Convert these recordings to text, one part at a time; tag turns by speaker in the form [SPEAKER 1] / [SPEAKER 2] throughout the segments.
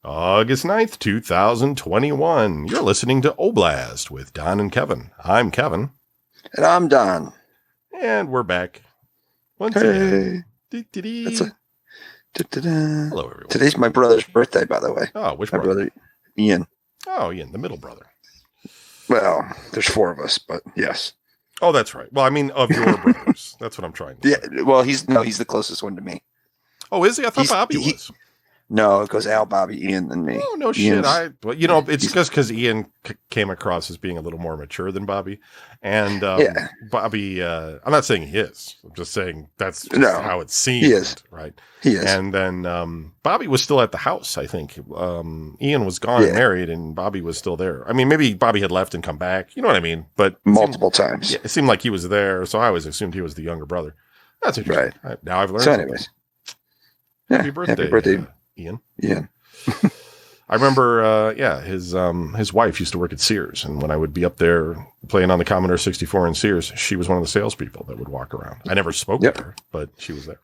[SPEAKER 1] August 9th, 2021. You're listening to Oblast with Don and Kevin. I'm Kevin.
[SPEAKER 2] And I'm Don.
[SPEAKER 1] And we're back once
[SPEAKER 2] Hey.
[SPEAKER 1] again. Hello, everyone.
[SPEAKER 2] Today's my brother's birthday, by the way.
[SPEAKER 1] Oh, which
[SPEAKER 2] my brother? Ian.
[SPEAKER 1] Oh, Ian, the middle brother.
[SPEAKER 2] Well, there's four of us, but yes.
[SPEAKER 1] Oh, that's right. Well, I mean, of your brothers. That's what I'm trying to say.
[SPEAKER 2] Yeah, well, he's the closest one to me.
[SPEAKER 1] Oh, is he? I thought Bobby was.
[SPEAKER 2] No, it goes Al, Bobby, Ian, and me.
[SPEAKER 1] Oh, no shit. It's just because Ian came across as being a little more mature than Bobby. And Bobby, I'm not saying he is. I'm just saying that's just how it seems.
[SPEAKER 2] He is.
[SPEAKER 1] Right?
[SPEAKER 2] He is.
[SPEAKER 1] And then Bobby was still at the house, I think. Ian was gone and married, and Bobby was still there. I mean, maybe Bobby had left and come back. You know what I mean? But
[SPEAKER 2] multiple times.
[SPEAKER 1] Yeah, it seemed like he was there, so I always assumed he was the younger brother. That's interesting. Right. Now I've learned.
[SPEAKER 2] So anyways.
[SPEAKER 1] Happy birthday. Ian. I remember, his wife used to work at Sears, and when I would be up there playing on the Commodore 64 in Sears, she was one of the salespeople that would walk around. I never spoke with her, but she was there.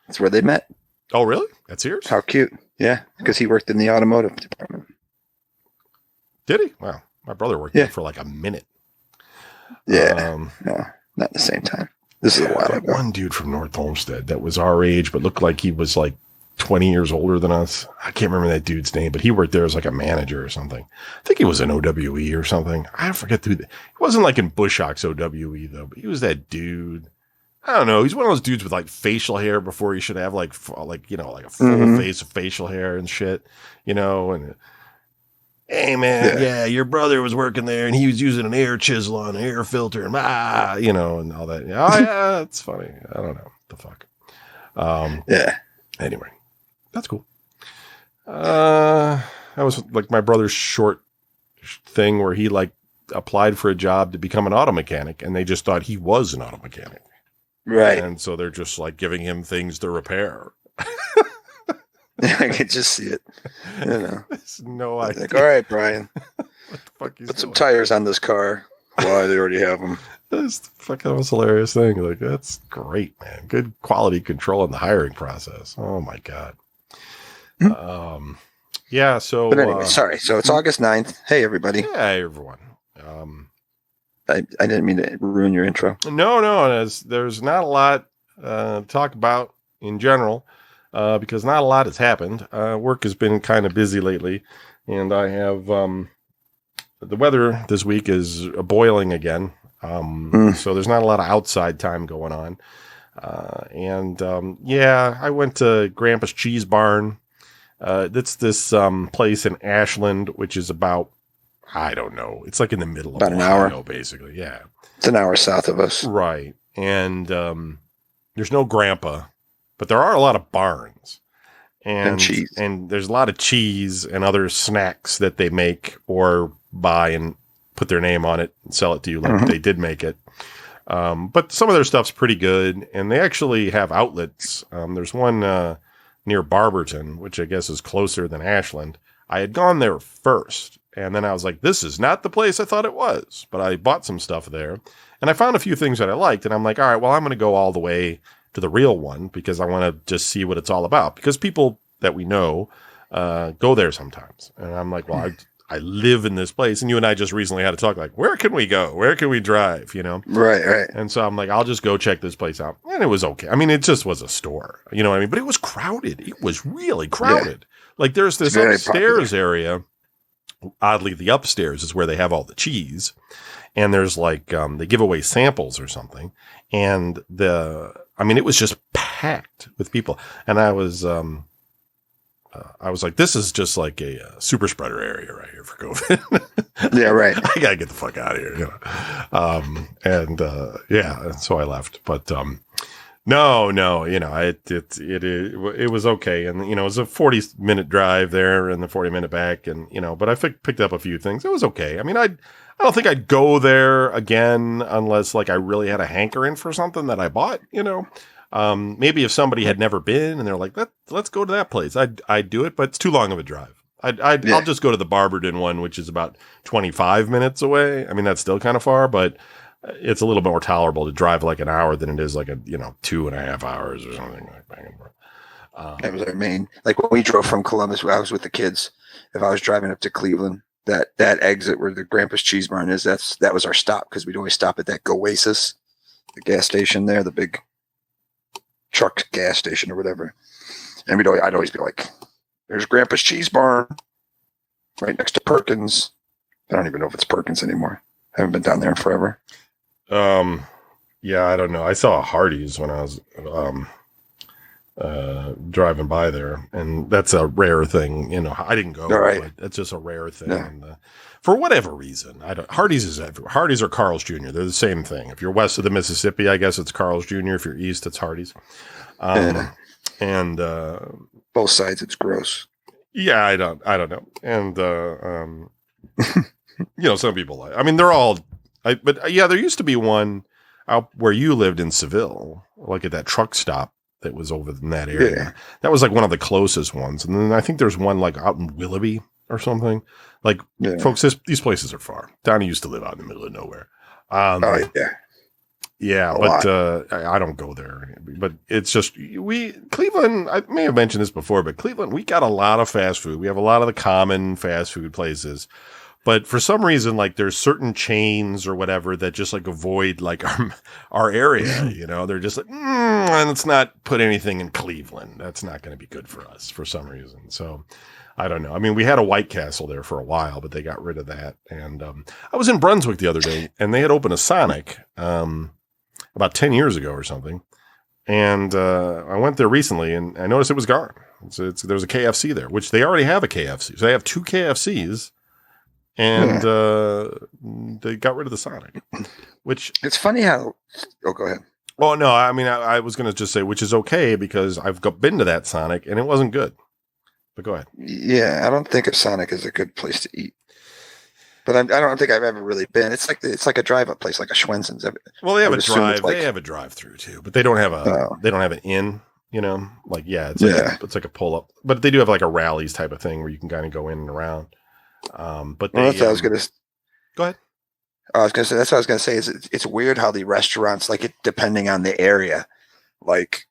[SPEAKER 2] That's where they met.
[SPEAKER 1] Oh, really? At Sears?
[SPEAKER 2] How cute. Yeah, because he worked in the automotive department.
[SPEAKER 1] Did he? Wow. My brother worked there for like a minute.
[SPEAKER 2] Yeah. No, not at the same time. This is a while ago.
[SPEAKER 1] One dude from North Olmsted that was our age, but looked like he was like 20 years older than us. I can't remember that dude's name, but he worked there as like a manager or something. I think he was an OWE or something. I forget who. He wasn't like in Bushocks OWE though, but he was that dude. I don't know. He's one of those dudes with like facial hair before he should have like a full face of facial hair and shit, and hey man, your brother was working there and he was using an air chisel on an air filter and and all that. Yeah, it's funny. I don't know the fuck. Anyway, that's cool. That was like my brother's short thing where he like applied for a job to become an auto mechanic, and they just thought he was an auto mechanic.
[SPEAKER 2] Right.
[SPEAKER 1] And so they're just like giving him things to repair.
[SPEAKER 2] I can just see it.
[SPEAKER 1] There's no idea.
[SPEAKER 2] Like, all right, Brian.
[SPEAKER 1] What the fuck is
[SPEAKER 2] Put some tires on this car. Why, they already have them.
[SPEAKER 1] That's the fucking most hilarious thing. Like, that's great, man. Good quality control in the hiring process. Oh my God. So.
[SPEAKER 2] But anyway, sorry. So it's August 9th. Hey, everybody.
[SPEAKER 1] Yeah, everyone.
[SPEAKER 2] I didn't mean to ruin your intro.
[SPEAKER 1] No. There's not a lot to talk about in general because not a lot has happened. Work has been kind of busy lately, and I have the weather this week is boiling again. So there's not a lot of outside time going on. I went to Grandpa's Cheese Barn. That's this place in Ashland, which is about, I don't know. It's like in the middle of Ohio, an hour, basically. Yeah.
[SPEAKER 2] It's an hour south of us.
[SPEAKER 1] Right. And there's no Grandpa, but there are a lot of barns. And cheese. And there's a lot of cheese and other snacks that they make or buy and put their name on it and sell it to you like they did make it. But some of their stuff's pretty good. And they actually have outlets. There's one near Barberton, which I guess is closer than Ashland. I had gone there first. And then I was like, this is not the place I thought it was. But I bought some stuff there. And I found a few things that I liked. And I'm like, all right, well, I'm going to go all the way to the real one because I want to just see what it's all about. Because people that we know go there sometimes. And I'm like, well, I live in this place. And you and I just recently had to talk like, where can we go? Where can we drive?
[SPEAKER 2] Right.
[SPEAKER 1] And so I'm like, I'll just go check this place out. And it was okay. I mean, it just was a store. You know what I mean? But it was crowded. It was really crowded. Yeah. Like there's this upstairs area. Oddly, the upstairs is where they have all the cheese. And there's like, they give away samples or something. And it was just packed with people. And I was like, this is just like a super spreader area right here for COVID.
[SPEAKER 2] Yeah, right.
[SPEAKER 1] I gotta get the fuck out of here. And so I left. But no, it was okay. And it was a 40-minute drive there and the 40-minute back, and but I picked up a few things. It was okay. I mean, I don't think I'd go there again unless like I really had a hankering for something that I bought. Maybe if somebody had never been and they're like, let's go to that place, I'd do it, but it's too long of a drive. I'll just go to the Barberton one, which is about 25 minutes away. I mean, that's still kind of far, but it's a little bit more tolerable to drive like an hour than it is like 2.5 hours or something like back and forth.
[SPEAKER 2] That was our main, like when we drove from Columbus, I was with the kids if I was driving up to Cleveland, that exit where the Grandpa's Cheese Barn is, that was our stop, because we'd always stop at that Oasis, the gas station there, the big truck gas station or whatever. And I'd always be like, there's Grandpa's Cheese Barn right next to Perkins. I don't even know if it's Perkins anymore. I haven't been down there in forever.
[SPEAKER 1] Yeah, I don't know. I saw a Hardee's when I was driving by there, and that's a rare thing. You know, I didn't go.
[SPEAKER 2] Right.
[SPEAKER 1] But that's just a rare thing.
[SPEAKER 2] Yeah.
[SPEAKER 1] And, for whatever reason, Hardee's is everywhere. Hardee's or Carl's Jr. They're the same thing. If you're west of the Mississippi, I guess it's Carl's Jr. If you're east, it's Hardee's. And
[SPEAKER 2] both sides, it's gross.
[SPEAKER 1] Yeah, I don't know. And you know, some people like. I mean, they're all. But yeah, there used to be one out where you lived in Seville, like at that truck stop that was over in that area.
[SPEAKER 2] Yeah.
[SPEAKER 1] That was like one of the closest ones. And then I think there's one like out in Willoughby or something. Like, folks, these places are far. Donnie used to live out in the middle of nowhere. Yeah, but I don't go there. But it's just Cleveland. I may have mentioned this before, but Cleveland, we got a lot of fast food. We have a lot of the common fast food places. But for some reason, like there's certain chains or whatever that just like avoid like our area, you know, they're just like, let's not put anything in Cleveland. That's not going to be good for us for some reason. So I don't know. I mean, we had a White Castle there for a while, but they got rid of that. And I was in Brunswick the other day, and they had opened a Sonic about 10 years ago or something. And I went there recently, and I noticed it was gone. There's a KFC there, which they already have a KFC. So they have 2 KFCs. And they got rid of the Sonic, which
[SPEAKER 2] it's funny how. Oh, go ahead.
[SPEAKER 1] Well, no, I mean, I was going to just say, which is okay because I've been to that Sonic and it wasn't good. But go ahead.
[SPEAKER 2] Yeah, I don't think of Sonic as a good place to eat. But I don't think I've ever really been. It's like a drive-up place, like a Schwenzens.
[SPEAKER 1] Well, they have a drive. They have a drive-through too, but they don't have they don't have an in. You know, like it's like a pull-up, but they do have like a Rallies type of thing where you can kind of go in and around. But
[SPEAKER 2] that's what I was gonna
[SPEAKER 1] go ahead.
[SPEAKER 2] I was gonna say that's what I was gonna say. Is it's weird how the restaurants, like, it depending on the area, like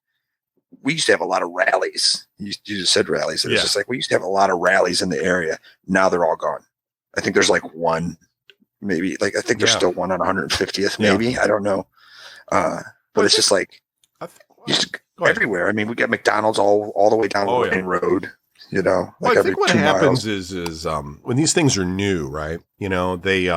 [SPEAKER 2] we used to have a lot of rallies. You just said rallies. It was just like we used to have a lot of rallies in the area. Now they're all gone. I think there's like one, maybe. Like I think there's still one on 150th, maybe. Yeah. I don't know. But it's just like everywhere. I mean, we got McDonald's all the way down the main road. You know, like
[SPEAKER 1] well, I think what happens is when these things are new, right? You know, they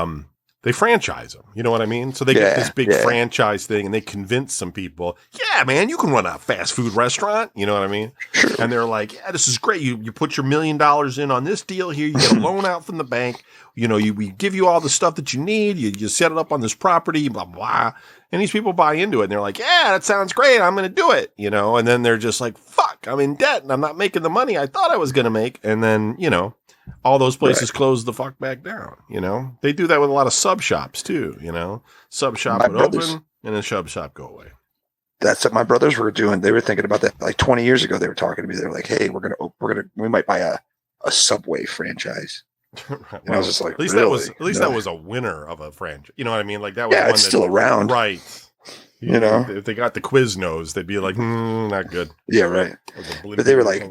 [SPEAKER 1] franchise them. You know what I mean? So they get this big franchise thing, and they convince some people, yeah, man, you can run a fast food restaurant. You know what I mean?
[SPEAKER 2] Sure.
[SPEAKER 1] And they're like, yeah, this is great. You put your $1 million in on this deal here. You get a loan out from the bank. You know, we give you all the stuff that you need. You set it up on this property, blah, blah. And these people buy into it, and they're like, yeah, that sounds great. I'm going to do it. You know, and then they're just like, fuck, I'm in debt, and I'm not making the money I thought I was going to make. And then, you know, all those places close the fuck back down. You know, they do that with a lot of sub shops too. You know, sub shop would open and then sub shop go away.
[SPEAKER 2] That's what my brothers were doing. They were thinking about that like 20 years ago. They were talking to me. They were like, hey, we might buy a Subway franchise.
[SPEAKER 1] Right.
[SPEAKER 2] And I was just like,
[SPEAKER 1] at least that was a winner of a franchise. You know what I mean? Like that was
[SPEAKER 2] one it's still around,
[SPEAKER 1] right? You know, if they got the Quiznos, they'd be like, not good.
[SPEAKER 2] Yeah, right. But they were like,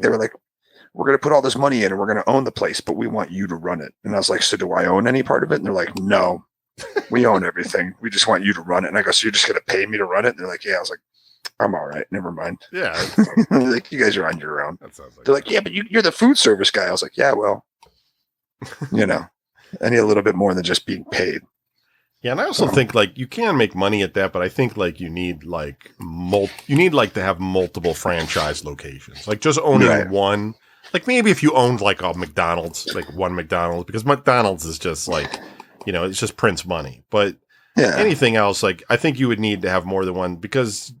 [SPEAKER 2] we're going to put all this money in and we're going to own the place, but we want you to run it. And I was like, so do I own any part of it? And they're like, no, we own everything. We just want you to run it. And I go, so you're just going to pay me to run it? And they're like, yeah. I was like, I'm all right. Never mind.
[SPEAKER 1] Yeah.
[SPEAKER 2] Like, you guys are on your own.
[SPEAKER 1] That sounds like
[SPEAKER 2] they're like, yeah, but you're the food service guy. I was like, yeah, well, you know, I need a little bit more than just being paid.
[SPEAKER 1] Yeah, and I also think like you can make money at that, but I think like you need like to have multiple franchise locations. Like just owning one, like maybe if you owned like a McDonald's, like one McDonald's, because McDonald's is just like, you know, it's just prints money. But anything else, like I think you would need to have more than one, because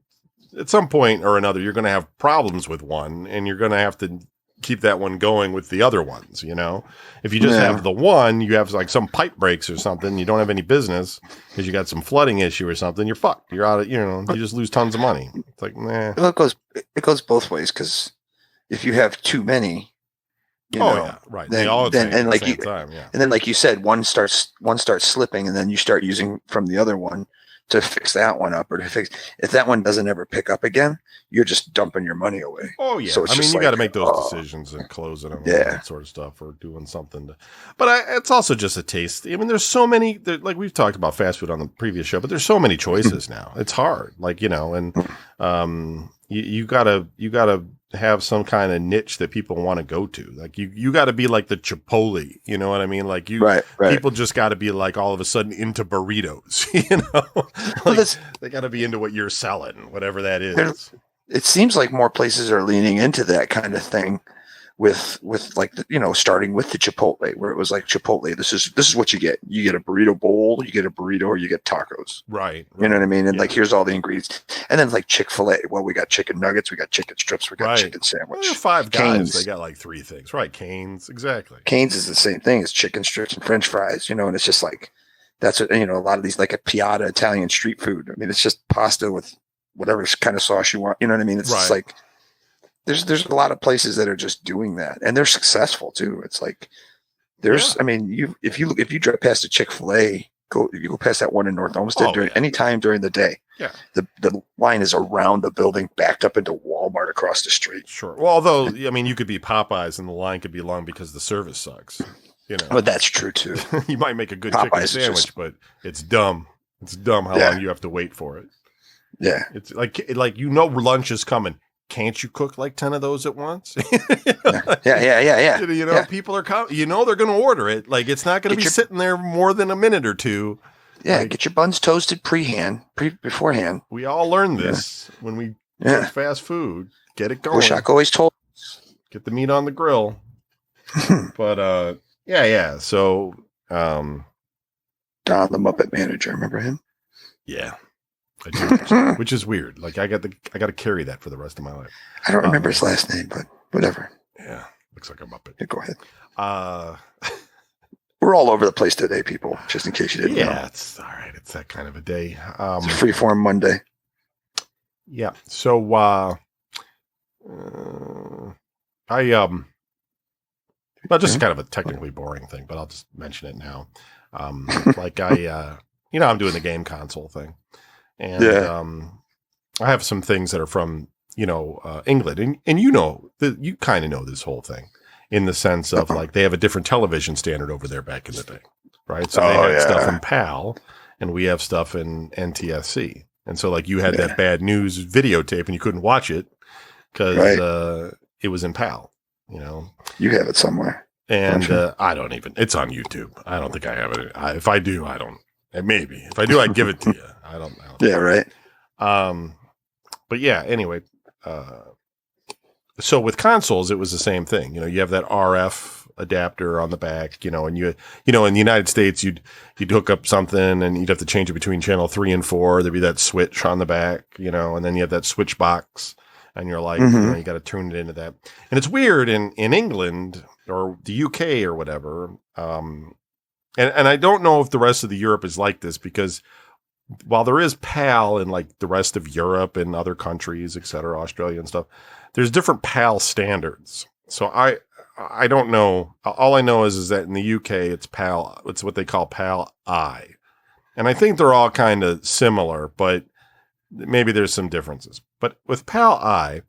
[SPEAKER 1] at some point or another you're going to have problems with one, and you're going to have to keep that one going with the other ones. You know, if you just have the one, you have like some pipe breaks or something, you don't have any business because you got some flooding issue or something, you're fucked. You're out of, you know, you just lose tons of money. It's like, nah.
[SPEAKER 2] Well, it goes both ways, because if you have too many, you know,
[SPEAKER 1] right.
[SPEAKER 2] Then,
[SPEAKER 1] they all
[SPEAKER 2] and like
[SPEAKER 1] the same time,
[SPEAKER 2] and then like you said, one starts slipping, and then you start using from the other one to fix that one up, or to fix, if that one doesn't ever pick up again, you're just dumping your money away.
[SPEAKER 1] Oh yeah. So I mean, you got to make those decisions and closing them and that sort of stuff, or doing something to, but it's also just a taste. I mean, there's so many, like we've talked about fast food on the previous show, but there's so many choices now. It's hard, like, and, you gotta have some kind of niche that people want to go to. Like you got to be like the Chipotle, you know what I mean? Like
[SPEAKER 2] right.
[SPEAKER 1] People just got to be like all of a sudden into burritos, like, they got to be into what you're selling, whatever that is.
[SPEAKER 2] It seems like more places are leaning into that kind of thing with like, starting with the Chipotle, where it was like, Chipotle, this is what you get. You get a burrito bowl, you get a burrito, or you get tacos.
[SPEAKER 1] Right.
[SPEAKER 2] You know what I mean? And like, here's all the ingredients. And then like Chick-fil-A, well, we got chicken nuggets, we got chicken strips, we got chicken sandwich.
[SPEAKER 1] Well, Five Guys, Cane's, they got like 3 things. Right. Cane's, exactly.
[SPEAKER 2] Cane's is the same thing as chicken strips and French fries, and it's just like, that's what, a lot of these, like a Piata Italian street food. I mean, it's just pasta with whatever kind of sauce you want. You know what I mean? It's just like, there's a lot of places that are just doing that, and they're successful too. It's like I mean, if you drive past a Chick-fil-A, you go past that one in North Olmsted any time during the day.
[SPEAKER 1] Yeah,
[SPEAKER 2] the line is around the building, backed up into Walmart across the street.
[SPEAKER 1] Sure. Well, although I mean, you could be Popeyes and the line could be long because the service sucks.
[SPEAKER 2] But that's true too.
[SPEAKER 1] You might make a good chicken sandwich, but it's dumb. It's dumb how long you have to wait for it.
[SPEAKER 2] Yeah,
[SPEAKER 1] it's like lunch is coming. Can't you cook like 10 of those at once?
[SPEAKER 2] Yeah.
[SPEAKER 1] People are coming. They're going to order it. Like, it's not going to be sitting there more than a minute or two.
[SPEAKER 2] Yeah, like, get your buns toasted beforehand.
[SPEAKER 1] We all learned this when we cook fast food. Get it going.
[SPEAKER 2] Bushak always told us.
[SPEAKER 1] Get the meat on the grill. But so
[SPEAKER 2] Don the Muppet Manager, remember him?
[SPEAKER 1] Yeah. I do, which is weird. Like I got to carry that for the rest of my life.
[SPEAKER 2] I don't remember his last name, but whatever.
[SPEAKER 1] Yeah, looks like a Muppet.
[SPEAKER 2] Yeah, go ahead. We're all over the place today, people. Just in case you didn't know.
[SPEAKER 1] Yeah, it's all right. It's that kind of a day.
[SPEAKER 2] It's a freeform Monday.
[SPEAKER 1] Yeah. So just kind of a technically boring thing, but I'll just mention it now. Like I'm doing the game console thing. And I have some things that are from, England. And you kind of know this whole thing in the sense of like they have a different television standard over there back in the day, right? So they have stuff in PAL and we have stuff in NTSC. And so like you had that bad news videotape and you couldn't watch it because it was in PAL,
[SPEAKER 2] You have it somewhere.
[SPEAKER 1] And I don't even, it's on YouTube. I don't think I have it. If I do, I don't. Maybe if I do, I'd give it to you. I don't know.
[SPEAKER 2] Yeah, right.
[SPEAKER 1] But yeah. Anyway, so with consoles, it was the same thing. You have that RF adapter on the back. And in the United States, you'd hook up something and you'd have to change it between channel 3 and 4. There'd be that switch on the back. And then you have that switch box, and you're like, you got to turn it into that. And it's weird in England or the UK or whatever. And I don't know if the rest of the Europe is like this, because while there is PAL in like the rest of Europe and other countries, et cetera, Australia and stuff, there's different PAL standards. So I don't know. All I know is that in the UK, it's PAL. It's what they call PAL I. And I think they're all kind of similar, but maybe there's some differences. But with PAL I,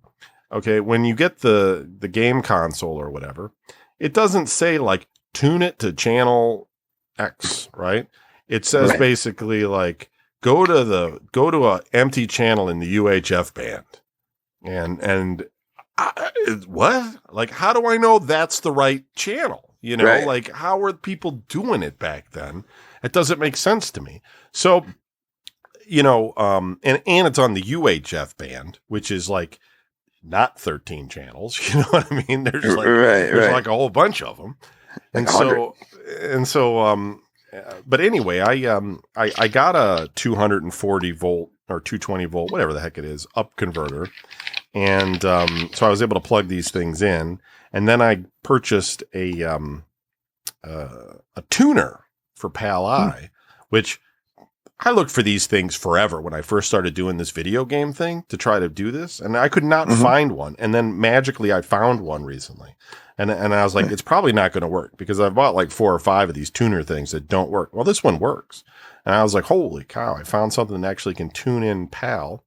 [SPEAKER 1] okay, when you get the game console or whatever, it doesn't say like tune it to channel X, right? It says basically like go to a empty channel in the UHF band, and what? Like, how do I know that's the right channel? Like, how were people doing it back then? It doesn't make sense to me. So, and it's on the UHF band, which is like not 13 channels. You know what I mean? There's like there's like a whole bunch of them. And so, but anyway, I got a 240 volt or 220 volt, whatever the heck it is, up converter. And, so I was able to plug these things in, and then I purchased a tuner for PAL I, which I looked for these things forever when I first started doing this video game thing to try to do this, and I could not find one. And then magically I found one recently. And I was like, it's probably not going to work because I've bought like 4 or 5 of these tuner things that don't work. Well, this one works. And I was like, holy cow, I found something that actually can tune in PAL.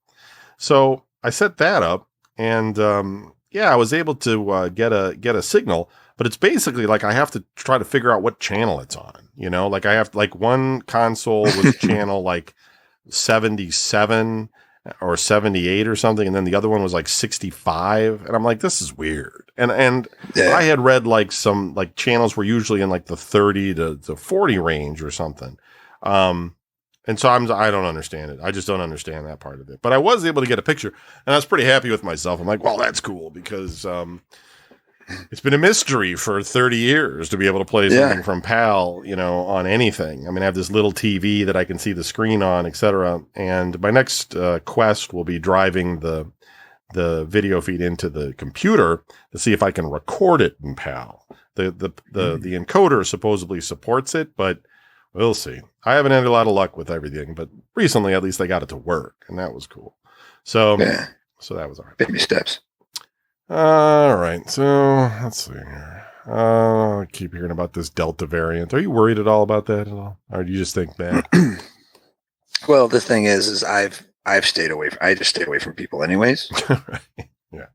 [SPEAKER 1] So I set that up, and I was able to get a signal, but it's basically like I have to try to figure out what channel it's on. You know, like I have like one console was channel like 77 or 78 or something, and then the other one was like 65, and I'm like, this is weird. And I had read like some like channels were usually in like the 30 to 40 range or something. And so I don't understand it. I just don't understand that part of it. But I was able to get a picture, and I was pretty happy with myself. I'm like, well, that's cool because it's been a mystery for 30 years to be able to play something from PAL, you know, on anything. I mean, I have this little TV that I can see the screen on, etc. And my next quest will be driving the video feed into the computer to see if I can record it in PAL. The encoder supposedly supports it, but we'll see. I haven't had a lot of luck with everything, but recently at least I got it to work, and that was cool. So that was all right.
[SPEAKER 2] Baby steps.
[SPEAKER 1] All right, so let's see here. I keep hearing about this Delta variant. Are you worried at all about that at all, or do you just think that?
[SPEAKER 2] Well, the thing is I've stayed away. I just stay away from people, anyways.
[SPEAKER 1] Right. Yeah,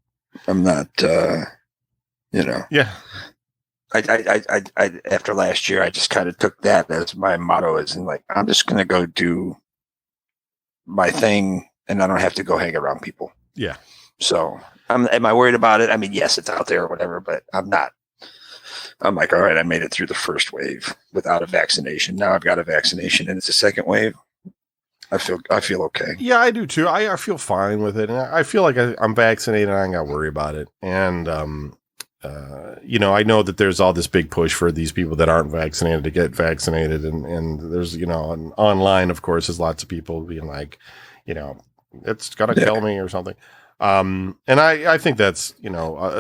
[SPEAKER 2] I'm not.
[SPEAKER 1] Yeah.
[SPEAKER 2] I after last year, I just kind of took that as my motto. Is like I'm just gonna go do my thing, and I don't have to go hang around people.
[SPEAKER 1] Yeah.
[SPEAKER 2] So am I worried about it? I mean, yes, it's out there or whatever, but I'm not. I'm like, all right, I made it through the first wave without a vaccination. Now I've got a vaccination and it's a second wave. I feel okay.
[SPEAKER 1] Yeah, I do too. I feel fine with it. And I feel like I'm vaccinated. I ain't got to worry about it. And, I know that there's all this big push for these people that aren't vaccinated to get vaccinated. And there's, and online, of course, there's lots of people being like, it's going to kill me or something. And I think that's,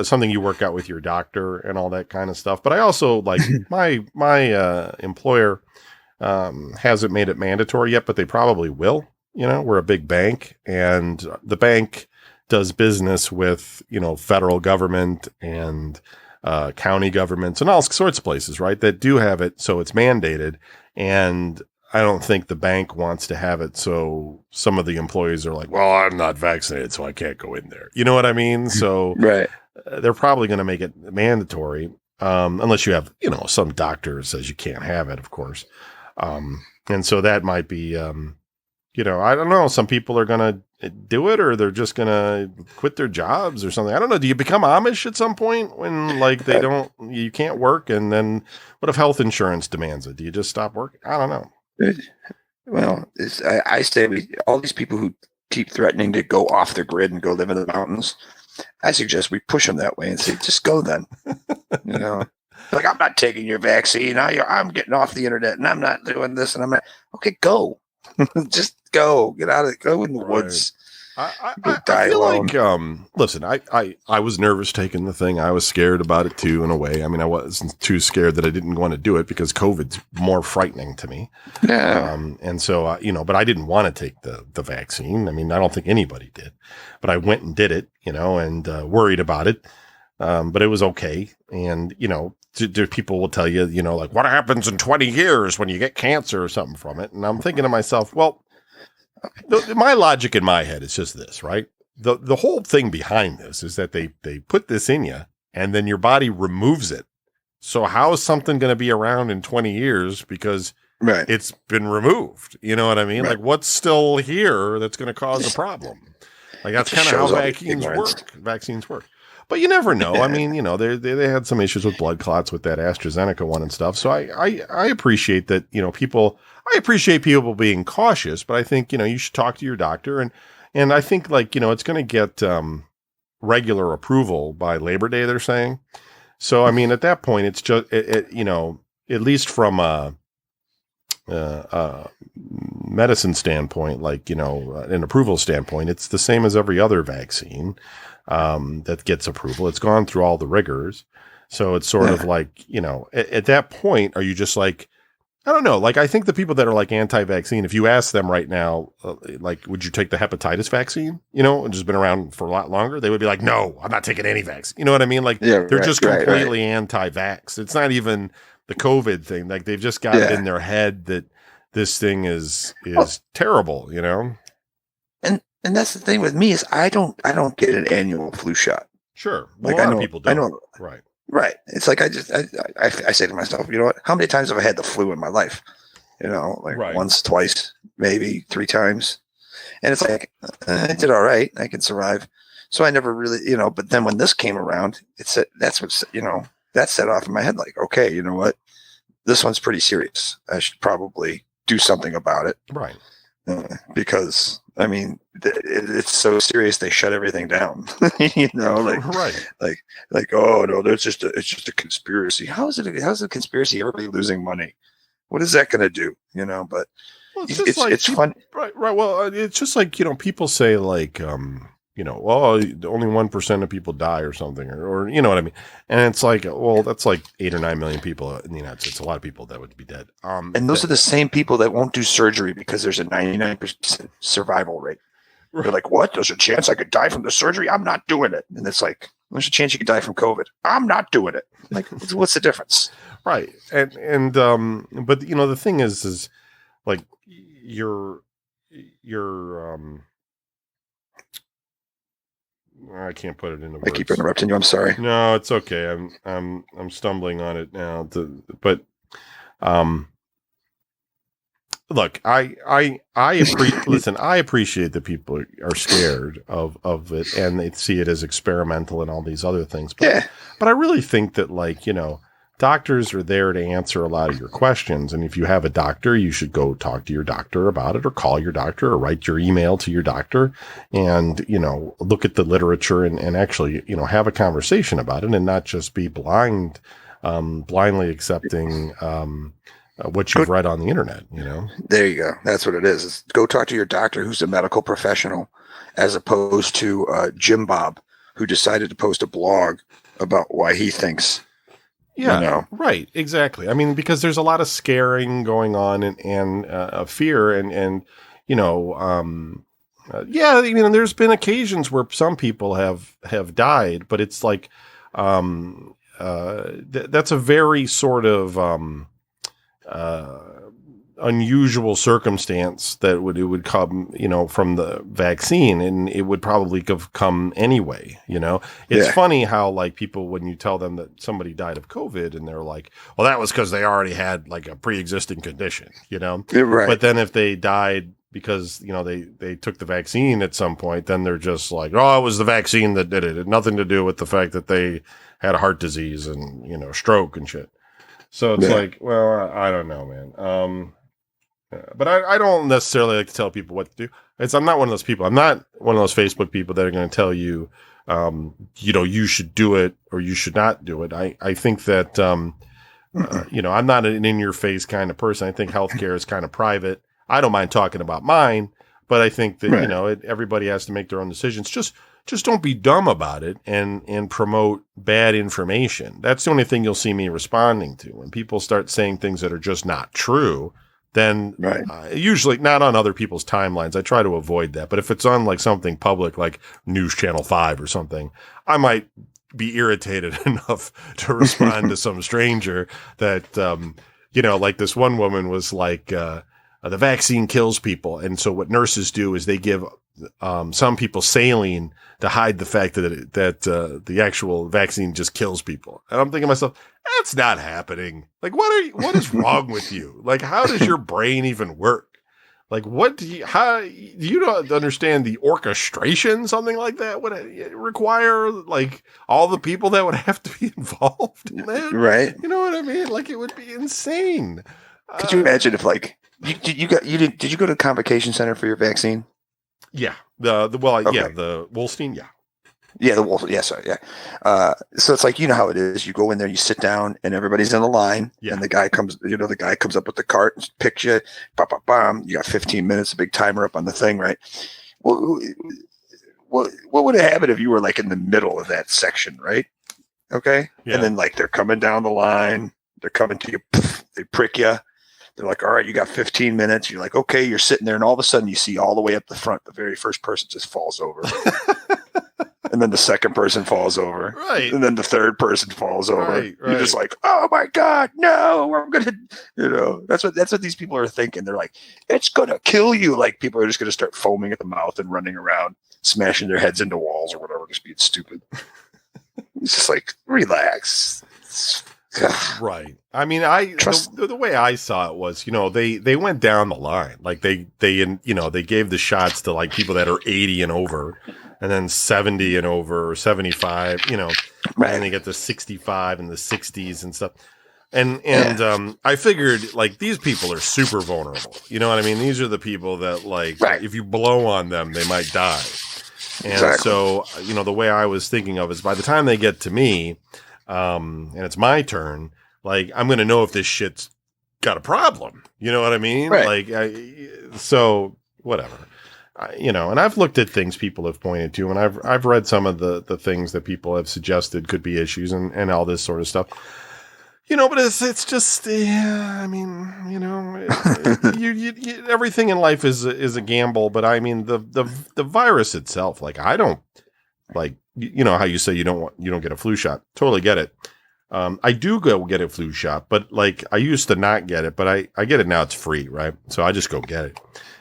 [SPEAKER 1] something you work out with your doctor and all that kind of stuff. But I also like my employer, hasn't made it mandatory yet, but they probably will. We're a big bank, and the bank does business with, federal government and, county governments and all sorts of places, right? That do have it. So it's mandated. And I don't think the bank wants to have it. So some of the employees are like, well, I'm not vaccinated, so I can't go in there. You know what I mean? So they're probably going to make it mandatory. Unless you have, some doctor says you can't have it, of course. And so that might be, I don't know. Some people are going to do it, or they're just going to quit their jobs or something. I don't know. Do you become Amish at some point when you can't work? And then what if health insurance demands it? Do you just stop working? I don't know.
[SPEAKER 2] Well, I say all these people who keep threatening to go off the grid and go live in the mountains, I suggest we push them that way and say, just go then. Like, I'm not taking your vaccine. I'm getting off the internet and I'm not doing this. And I'm not. Okay, go. Just go. Get out of it. Go in the woods.
[SPEAKER 1] I feel like, listen, I was nervous taking the thing. I was scared about it too, in a way. I mean, I wasn't too scared that I didn't want to do it because COVID's more frightening to me.
[SPEAKER 2] Yeah.
[SPEAKER 1] And so, but I didn't want to take the vaccine. I mean, I don't think anybody did, but I went and did it, and worried about it. But it was okay. And, people will tell you, like, what happens in 20 years when you get cancer or something from it? And I'm thinking to myself, well, my logic in my head is just this, right? The whole thing behind this is that they put this in you and then your body removes it. So how is something going to be around in 20 years because it's been removed? You know what I mean? Right. Like, what's still here that's going to cause a problem? Like, that's kind of how vaccines work. But you never know. I mean, they had some issues with blood clots with that AstraZeneca one and stuff. So I appreciate that, I appreciate people being cautious, but I think, you should talk to your doctor. And I think, like, it's going to get regular approval by Labor Day, they're saying. So, I mean, at that point, it's just, at least from a medicine standpoint, like, an approval standpoint, it's the same as every other vaccine that gets approval. It's gone through all the rigors. So it's sort of like, at that point, are you just like, I don't know. Like, I think the people that are like anti-vaccine, if you ask them right now, like, would you take the hepatitis vaccine? You know, which has been around for a lot longer. They would be like, no, I'm not taking any vaccine. You know what I mean? Like, they're just completely anti-vax. It's not even the COVID thing. Like, they've just got it in their head that this thing is terrible. You know.
[SPEAKER 2] And that's the thing with me is I don't get an annual flu shot.
[SPEAKER 1] Sure, well, like, a lot of people don't. I know, right?
[SPEAKER 2] Right. It's like I say to myself, you know what? How many times have I had the flu in my life? You know, like once, twice, maybe 3 times. And it's like, I did all right. I can survive. So I never really, you know, but then when this came around, that's what's, you know, that set off in my head like, okay, you know what? This one's pretty serious. I should probably do something about it.
[SPEAKER 1] Right.
[SPEAKER 2] Because I mean, it's so serious they shut everything down. You know, like oh no, it's just a conspiracy. How's a conspiracy? Everybody losing money. What is that going to do? You know, but
[SPEAKER 1] well, it's fun. Right. Well, it's just like, you know, people say like, you know, well, only 1% of people die or something, or you know what I mean? And it's like, well, that's like 8 or 9 million people in the United States. A lot of people that would be dead.
[SPEAKER 2] And those are the same people that won't do surgery because there's a 99% survival rate. They're like, what? There's a chance I could die from the surgery? I'm not doing it. And it's like, there's a chance you could die from COVID. I'm not doing it. Like, what's the difference?
[SPEAKER 1] Right. And but you know, the thing is like you're I can't put it into words.
[SPEAKER 2] I keep interrupting you. I'm sorry.
[SPEAKER 1] No, it's okay. I'm stumbling on it now. But look, I listen. I appreciate that people are scared of it and they see it as experimental and all these other things. But I really think that, like, you know, doctors are there to answer a lot of your questions. And if you have a doctor, you should go talk to your doctor about it, or call your doctor, or write your email to your doctor and, you know, look at the literature and actually, you know, have a conversation about it and not just be blindly accepting, what you've read on the internet, you know?
[SPEAKER 2] There you go. That's what it is. It's go talk to your doctor who's a medical professional, as opposed to Jim Bob, who decided to post a blog about why he thinks.
[SPEAKER 1] Yeah,
[SPEAKER 2] you know?
[SPEAKER 1] Right. Exactly. I mean, because there's a lot of scaring going on and fear and, you know, yeah, you know, there's been occasions where some people have died, but it's like, that's a very sort of, unusual circumstance that it would come, you know, from the vaccine, and it would probably have come anyway. You know, it's funny how, like, people, when you tell them that somebody died of COVID and they're like, well, that was because they already had like a pre-existing condition, you know,
[SPEAKER 2] right.
[SPEAKER 1] But then if they died because, you know, they took the vaccine at some point, then they're just like, oh, it was the vaccine that did it. It had nothing to do with the fact that they had a heart disease and, you know, stroke and shit. So it's like, well, I don't know, man. But I don't necessarily like to tell people what to do. I'm not one of those people. I'm not one of those Facebook people that are going to tell you, you know, you should do it or you should not do it. I think that, you know, I'm not an in-your-face kind of person. I think healthcare is kind of private. I don't mind talking about mine, but I think that, you know, everybody has to make their own decisions. Just don't be dumb about it and promote bad information. That's the only thing you'll see me responding to. When people start saying things that are just not true, then usually not on other people's timelines. I try to avoid that. But if it's on like something public, like News Channel 5 or something, I might be irritated enough to respond to some stranger that, you know, like this one woman was like, the vaccine kills people. And so what nurses do is they give some people saline to hide the fact that the actual vaccine just kills people. And I'm thinking to myself, that's not happening. Like, what is wrong with you? Like, how does your brain even work? Like, do you don't understand the orchestration? Something like that would require like all the people that would have to be involved in that.
[SPEAKER 2] Right.
[SPEAKER 1] You know what I mean? Like, it would be insane.
[SPEAKER 2] Could you imagine if, like, did you go to the convocation center for your vaccine?
[SPEAKER 1] Yeah. The Wolstein. Yeah.
[SPEAKER 2] Yeah. The Wolf. Yeah. Sorry. Yeah. So it's like, you know how it is. You go in there, you sit down, and everybody's in the line. Yeah. And the guy comes up with the cart and picks you. Bam. You got 15 minutes, a big timer up on the thing, right? What would have happened if you were like in the middle of that section, right? Okay. Yeah. And then, like, they're coming down the line. They're coming to you. They prick you. They're like, all right, you got 15 minutes. You're like, okay, you're sitting there, and all of a sudden you see all the way up the front, the very first person just falls over. And then the second person falls over.
[SPEAKER 1] Right.
[SPEAKER 2] And then the third person falls over.
[SPEAKER 1] Right.
[SPEAKER 2] You're just like, oh my God, no, I'm going to, that's what these people are thinking. They're like, it's going to kill you. Like, people are just going to start foaming at the mouth and running around, smashing their heads into walls or whatever, just being stupid. It's just like, relax.
[SPEAKER 1] Right. I mean, the way I saw it was, they went down the line. Like they gave the shots to like people that are 80 and over, and then 70 and over, or 75, right. And they get the 65 and the 60s and stuff. And I figured like these people are super vulnerable. You know what I mean? These are the people that like, right. If you blow on them, they might die. And exactly. So, the way I was thinking of is by the time they get to me, and it's my turn, like, I'm going to know if this shit's got a problem. You know what I mean? Right. Like, so whatever, and I've looked at things people have pointed to, and I've read some of the things that people have suggested could be issues and all this sort of stuff. But it's just, I mean, everything in life is a gamble. But I mean, the virus itself, like, I don't like, how you say you don't get a flu shot. Totally get it. I do go get a flu shot, but like I used to not get it, but I get it now. It's free, right? So I just go get it,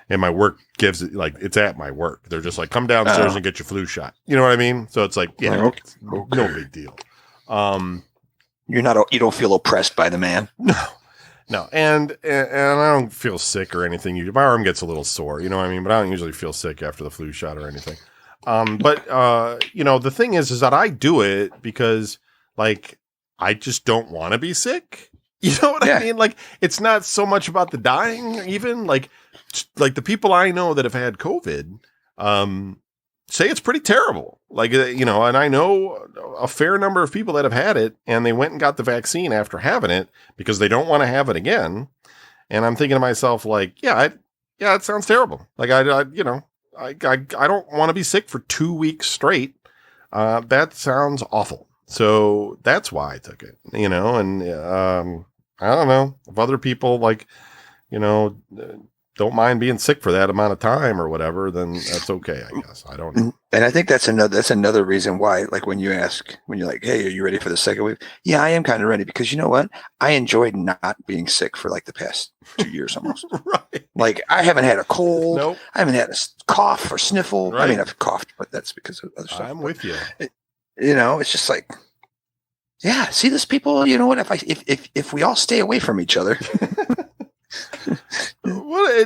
[SPEAKER 1] and my work gives it, like, it's at my work. They're just like, come downstairs and get your flu shot. You know what I mean? So it's like, yeah, okay. No big deal.
[SPEAKER 2] You don't feel oppressed by the man.
[SPEAKER 1] No. And I don't feel sick or anything. My arm gets a little sore, you know what I mean? But I don't usually feel sick after the flu shot or anything. But the thing is that I do it because like, I just don't want to be sick. You know what I mean? Like, it's not so much about the dying, even like the people I know that have had COVID, say it's pretty terrible. Like, and I know a fair number of people that have had it and they went and got the vaccine after having it because they don't want to have it again. And I'm thinking to myself, like, it sounds terrible. Like, I don't want to be sick for 2 weeks straight. That sounds awful. So that's why I took it, and I don't know if other people like, don't mind being sick for that amount of time or whatever, then that's okay, I guess. I don't know.
[SPEAKER 2] And I think that's another reason why, like, when you're like, hey, are you ready for the second wave? Yeah, I am kind of ready, because you know what? I enjoyed not being sick for like the past 2 years almost.
[SPEAKER 1] Right.
[SPEAKER 2] Like, I haven't had a cold.
[SPEAKER 1] Nope.
[SPEAKER 2] I haven't had a cough or sniffle.
[SPEAKER 1] Right.
[SPEAKER 2] I mean, I've coughed, but that's because of other stuff.
[SPEAKER 1] I'm with you.
[SPEAKER 2] It's just like, yeah, see these people, you know what? If we all stay away from each other.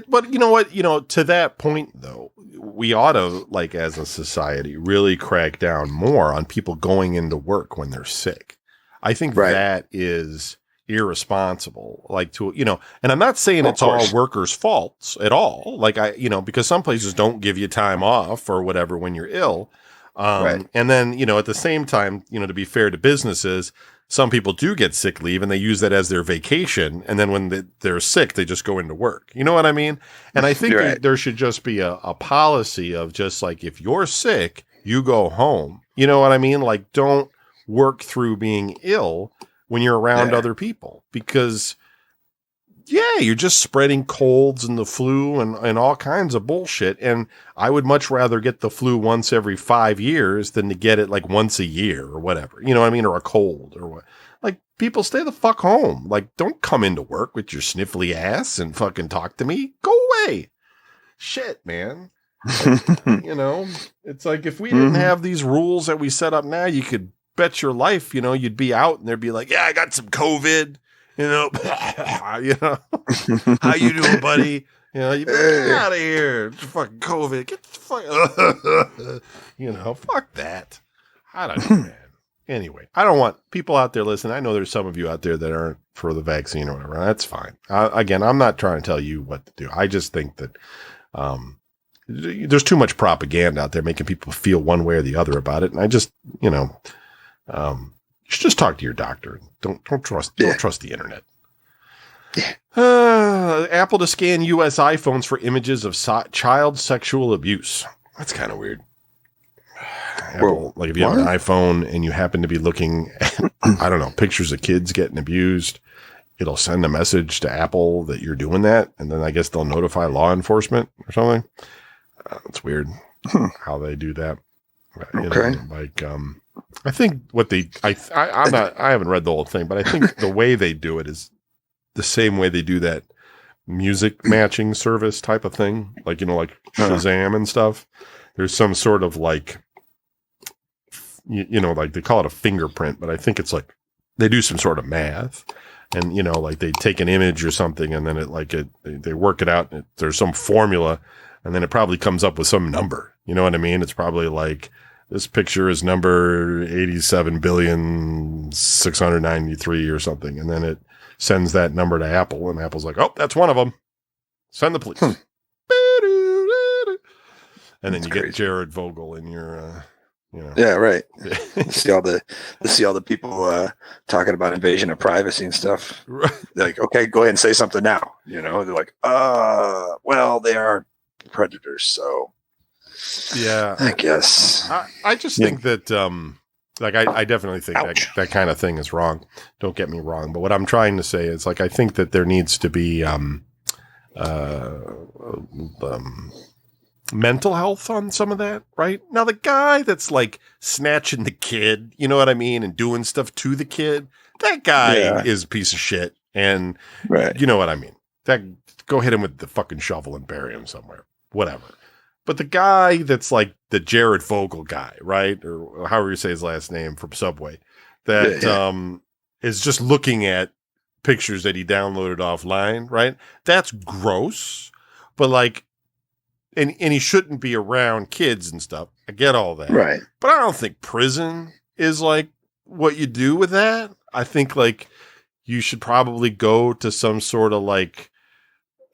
[SPEAKER 1] But you know what? To that point, though, we ought to, like, as a society, really crack down more on people going into work when they're sick. I think that is irresponsible. Like, and I'm not saying it's all workers' faults at all. Like, because some places don't give you time off or whatever when you're ill. And then, at the same time, to be fair to businesses, some people do get sick leave and they use that as their vacation. And then when they're sick, they just go into work. You know what I mean? And I think there should just be a policy of just like, if you're sick, you go home. You know what I mean? Like, don't work through being ill when you're around other people, because you're just spreading colds and the flu and all kinds of bullshit. And I would much rather get the flu once every 5 years than to get it like once a year or whatever. You know what I mean? Or a cold or what. Like, people, stay the fuck home. Like, don't come into work with your sniffly ass and fucking talk to me. Go away. Shit, man. Like, it's like, if we didn't have these rules that we set up now, you could bet your life, you'd be out and there'd be like, yeah, I got some COVID. How you doing, buddy? You get out of here. Fucking COVID. Get the fuck, fuck that. I don't know, man. Anyway, I don't want people out there listening. I know there's some of you out there that aren't for the vaccine or whatever. That's fine. Again, I'm not trying to tell you what to do. I just think that there's too much propaganda out there making people feel one way or the other about it. And I just, you should just talk to your doctor. Don't trust the internet. Apple to scan U.S. iPhones for images of child sexual abuse. That's kind of weird. Apple, like, if you have an iPhone and you happen to be looking at, I don't know, pictures of kids getting abused, it'll send a message to Apple that you're doing that. And then I guess they'll notify law enforcement or something. It's weird how they do that.
[SPEAKER 2] Okay.
[SPEAKER 1] I think I haven't read the whole thing, but I think the way they do it is the same way they do that music matching service type of thing. Like, like Shazam and stuff. There's some sort of like, like they call it a fingerprint, but I think it's like they do some sort of math and, like they take an image or something and then they work it out. And there's some formula and then it probably comes up with some number. You know what I mean? It's probably like this picture is number 87,693 or something. And then it sends that number to Apple and Apple's like, oh, that's one of them. Send the police. And then you get Jared Vogel in your,
[SPEAKER 2] Yeah, right. see all the people talking about invasion of privacy and stuff. Right. They're like, okay, go ahead and say something now. They're like, well, they are predators, so
[SPEAKER 1] yeah,
[SPEAKER 2] I guess.
[SPEAKER 1] I just think that, I definitely think that kind of thing is wrong. Don't get me wrong, but what I'm trying to say is, I think that there needs to be mental health on some of that, right? Now, the guy that's like snatching the kid, you know what I mean, and doing stuff to the kid, that guy is a piece of shit. And you know what I mean? Go hit him with the fucking shovel and bury him somewhere, whatever. But the guy that's like the Jared Vogel guy, right? Or however you say his last name from Subway, that is just looking at pictures that he downloaded offline, right? That's gross. But and he shouldn't be around kids and stuff. I get all that.
[SPEAKER 2] Right.
[SPEAKER 1] But I don't think prison is what you do with that. I think you should probably go to some sort of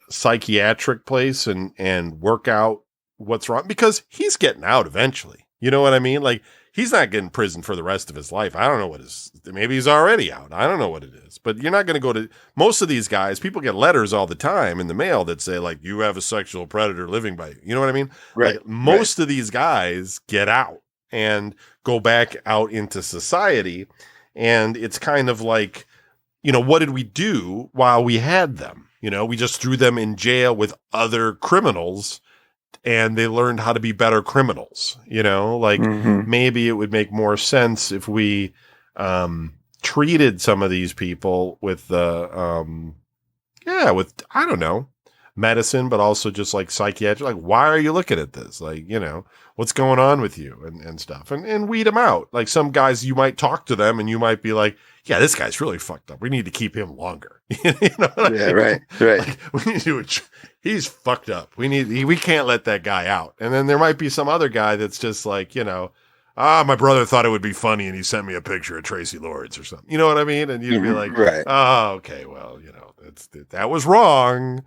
[SPEAKER 1] psychiatric place and work out what's wrong, because he's getting out eventually. You know what I mean? He's not getting prison for the rest of his life. I don't know maybe he's already out. I don't know what it is, but you're not going to go to most of these guys. People get letters all the time in the mail that say you have a sexual predator living by you. You know what I mean?
[SPEAKER 2] Right.
[SPEAKER 1] Most of these guys get out and go back out into society. And it's kind of what did we do while we had them? We just threw them in jail with other criminals and they learned how to be better criminals, maybe it would make more sense if we treated some of these people with I don't know, medicine, but also just psychiatric, why are you looking at this? What's going on with you and stuff and weed them out. Some guys, you might talk to them and you might be like, yeah, this guy's really fucked up. We need to keep him longer.
[SPEAKER 2] Right.
[SPEAKER 1] We need to he's fucked up. We can't let that guy out. And then there might be some other guy that's just my brother thought it would be funny and he sent me a picture of Tracy Lords or something. You know what I mean? And you'd be like,
[SPEAKER 2] right.
[SPEAKER 1] Oh, okay, well, that was wrong.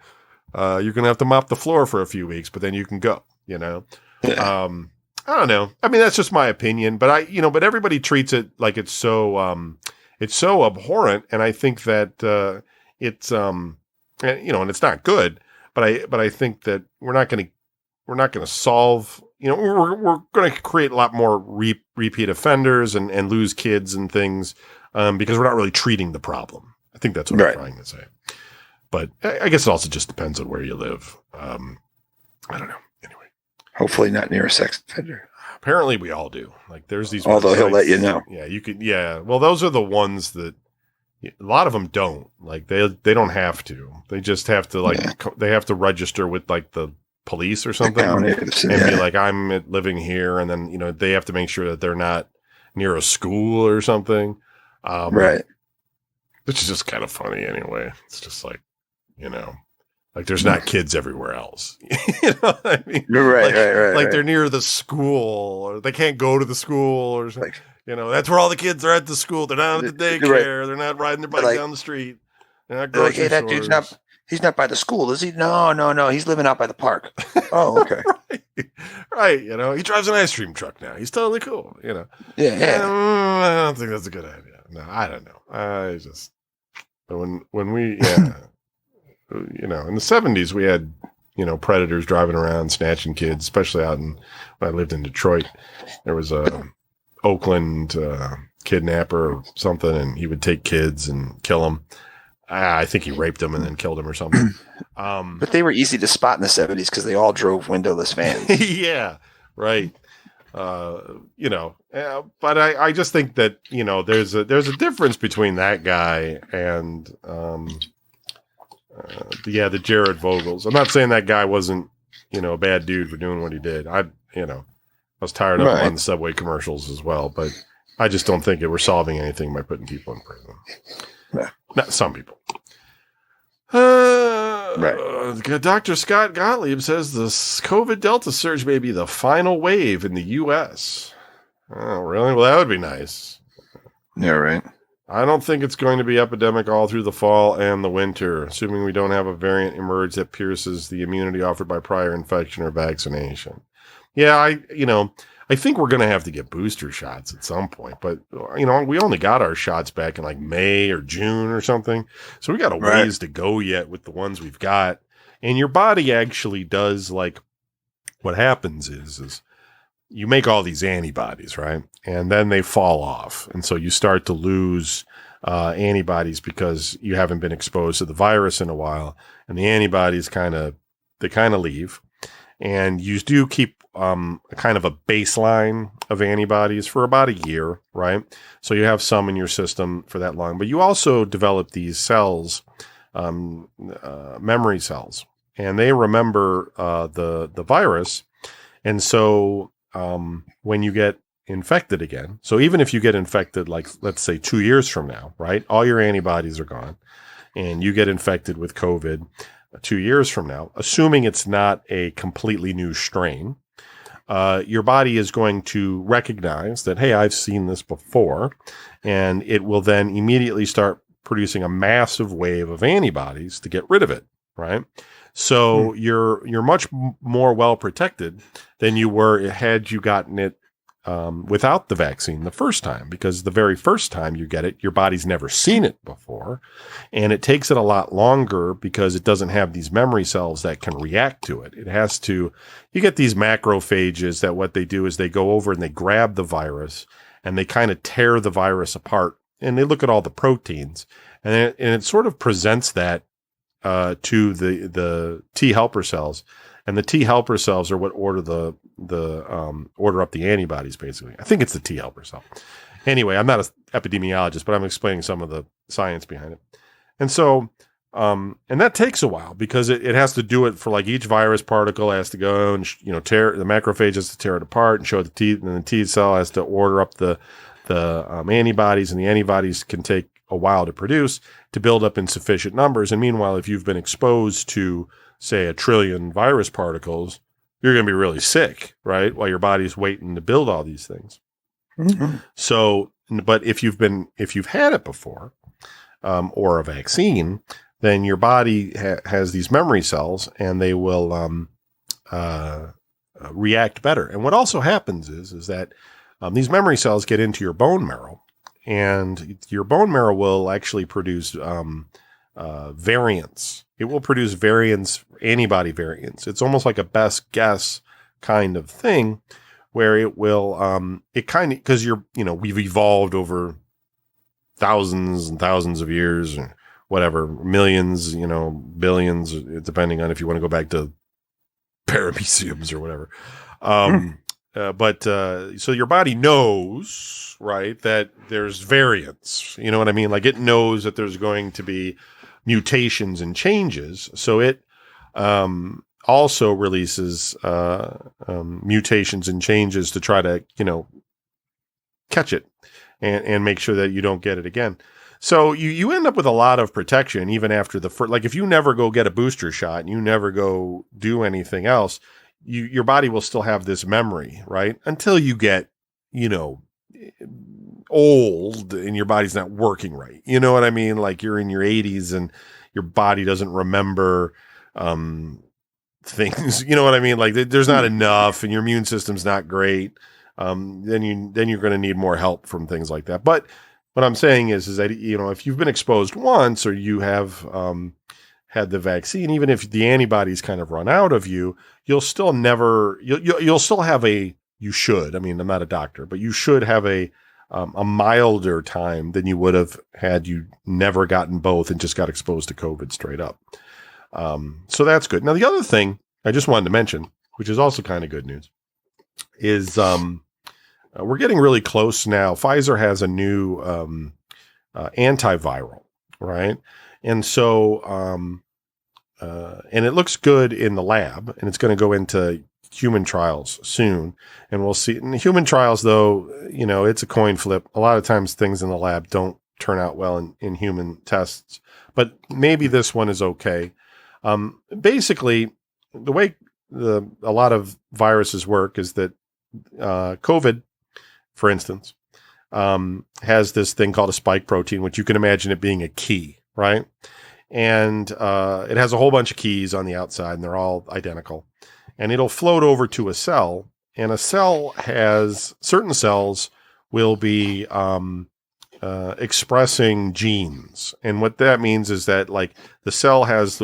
[SPEAKER 1] You're going to have to mop the floor for a few weeks, but then you can go, Yeah. I don't know. I mean, that's just my opinion, but but everybody treats it like it's so abhorrent. And I think that, it's, and it's not good, but I think that we're not going to solve, we're going to create a lot more repeat offenders and lose kids and things, because we're not really treating the problem. I think that's what I'm trying to say. But I guess it also just depends on where you live. I don't know. Anyway,
[SPEAKER 2] hopefully not near a sex offender.
[SPEAKER 1] Apparently we all do. There's these.
[SPEAKER 2] Although he'll let you know.
[SPEAKER 1] Yeah, you could. Yeah. Well, those are the ones that a lot of them don't. They don't have to. They just have to they have to register with the police or something and be like, I'm living here, and then they have to make sure that they're not near a school or something.
[SPEAKER 2] Right.
[SPEAKER 1] Which is just kind of funny anyway. It's just there's not kids everywhere else. You know what I mean?
[SPEAKER 2] Right.
[SPEAKER 1] They're near the school, or they can't go to the school, or something. That's where all the kids are at the school. They're not at the daycare. Right. They're not riding their bike down the street. They're not grocery
[SPEAKER 2] hey, that dude's not. He's not by the school, is he? No. He's living out by the park. Oh, okay.
[SPEAKER 1] Right. He drives an ice cream truck now. He's totally cool.
[SPEAKER 2] Yeah.
[SPEAKER 1] I don't think that's a good idea. No, I don't know. When we in the 70s, we had, predators driving around snatching kids, especially when I lived in Detroit. There was a Oakland kidnapper or something, and he would take kids and kill them. I think he raped him and then killed him or something.
[SPEAKER 2] But they were easy to spot in the 70s because they all drove windowless vans.
[SPEAKER 1] Yeah, right. But I just think that, there's a difference between that guy and, the Jared Vogels. I'm not saying that guy wasn't, a bad dude for doing what he did. I was tired of him on the subway commercials as well, but I just don't think we're solving anything by putting people in prison.
[SPEAKER 2] Yeah.
[SPEAKER 1] Not some people. Dr. Scott Gottlieb says the COVID Delta surge may be the final wave in the U.S. Oh, really? Well, that would be nice.
[SPEAKER 2] Yeah, right.
[SPEAKER 1] I don't think it's going to be epidemic all through the fall and the winter, assuming we don't have a variant emerge that pierces the immunity offered by prior infection or vaccination. Yeah, I think we're going to have to get booster shots at some point, but we only got our shots back in like May or June or something. So we got a ways to go yet with the ones we've got. And your body actually does, like, what happens is you make all these antibodies, right? And then they fall off. And so you start to lose antibodies because you haven't been exposed to the virus in a while. And the antibodies kind of leave. And you do keep kind of a baseline of antibodies for about a year, right? So you have some in your system for that long. But you also develop these cells, memory cells. And they remember the virus. And so when you get infected again, so even if you get infected, like, let's say 2 years from now, right? All your antibodies are gone and you get infected with COVID 2 years from now, assuming it's not a completely new strain, your body is going to recognize that, hey, I've seen this before, and it will then immediately start producing a massive wave of antibodies to get rid of it, right? So you're much more well protected than you were had you gotten it without the vaccine the first time, because the very first time you get it, your body's never seen it before. And it takes it a lot longer because it doesn't have these memory cells that can react to it. You get these macrophages that what they do is they go over and they grab the virus and they kind of tear the virus apart and they look at all the proteins and it sort of presents that to the T helper cells. And the T helper cells are what order order up the antibodies, basically. I think it's the T helper cell. Anyway, I'm not an epidemiologist, but I'm explaining some of the science behind it. And so, and that takes a while because it has to do it for, like, each virus particle has to go and, tear the macrophage has to tear it apart and show the T, and the T cell has to order up the antibodies, and the antibodies can take a while to produce to build up in sufficient numbers. And meanwhile, if you've been exposed to, say, 1 trillion virus particles, you're going to be really sick, right? While your body's waiting to build all these things. Mm-hmm. So, but if you've had it before, or a vaccine, then your body has these memory cells and they will, react better. And what also happens is that, these memory cells get into your bone marrow, and your bone marrow will actually produce, variants. It will produce antibody variants. It's almost like a best guess kind of thing where it will, because we've evolved over thousands and thousands of years or whatever, millions, billions, depending on if you want to go back to parameciums or whatever. So your body knows, right, that there's variants, you know what I mean? Like, it knows that there's going to be mutations and changes. So it also releases mutations and changes to try to, catch it and make sure that you don't get it again. So you end up with a lot of protection even after the first, like, if you never go get a booster shot and you never go do anything else, your body will still have this memory, right? Until you get, old and your body's not working right. You know what I mean? Like, you're in your 80s and your body doesn't remember things. You know what I mean? Like, there's not enough and your immune system's not great. Then you're going to need more help from things like that. But what I'm saying is that, if you've been exposed once or you have had the vaccine, even if the antibodies kind of run out of you, you'll still have you should, I mean, I'm not a doctor, but you should have a a milder time than you would have had you never gotten both and just got exposed to COVID straight up. So that's good. Now, the other thing I just wanted to mention, which is also kind of good news, is we're getting really close now. Pfizer has a new antiviral, right? And so, and it looks good in the lab, and it's going to go into human trials soon, and we'll see. In the human trials, though, it's a coin flip. A lot of times things in the lab don't turn out well in human tests, but maybe this one is okay. Basically, the way a lot of viruses work is that COVID, for instance, has this thing called a spike protein, which you can imagine it being a key, right? And it has a whole bunch of keys on the outside, and they're all identical. And it'll float over to a cell, and a cell has certain cells will be expressing genes. And what that means is that, like, the cell has,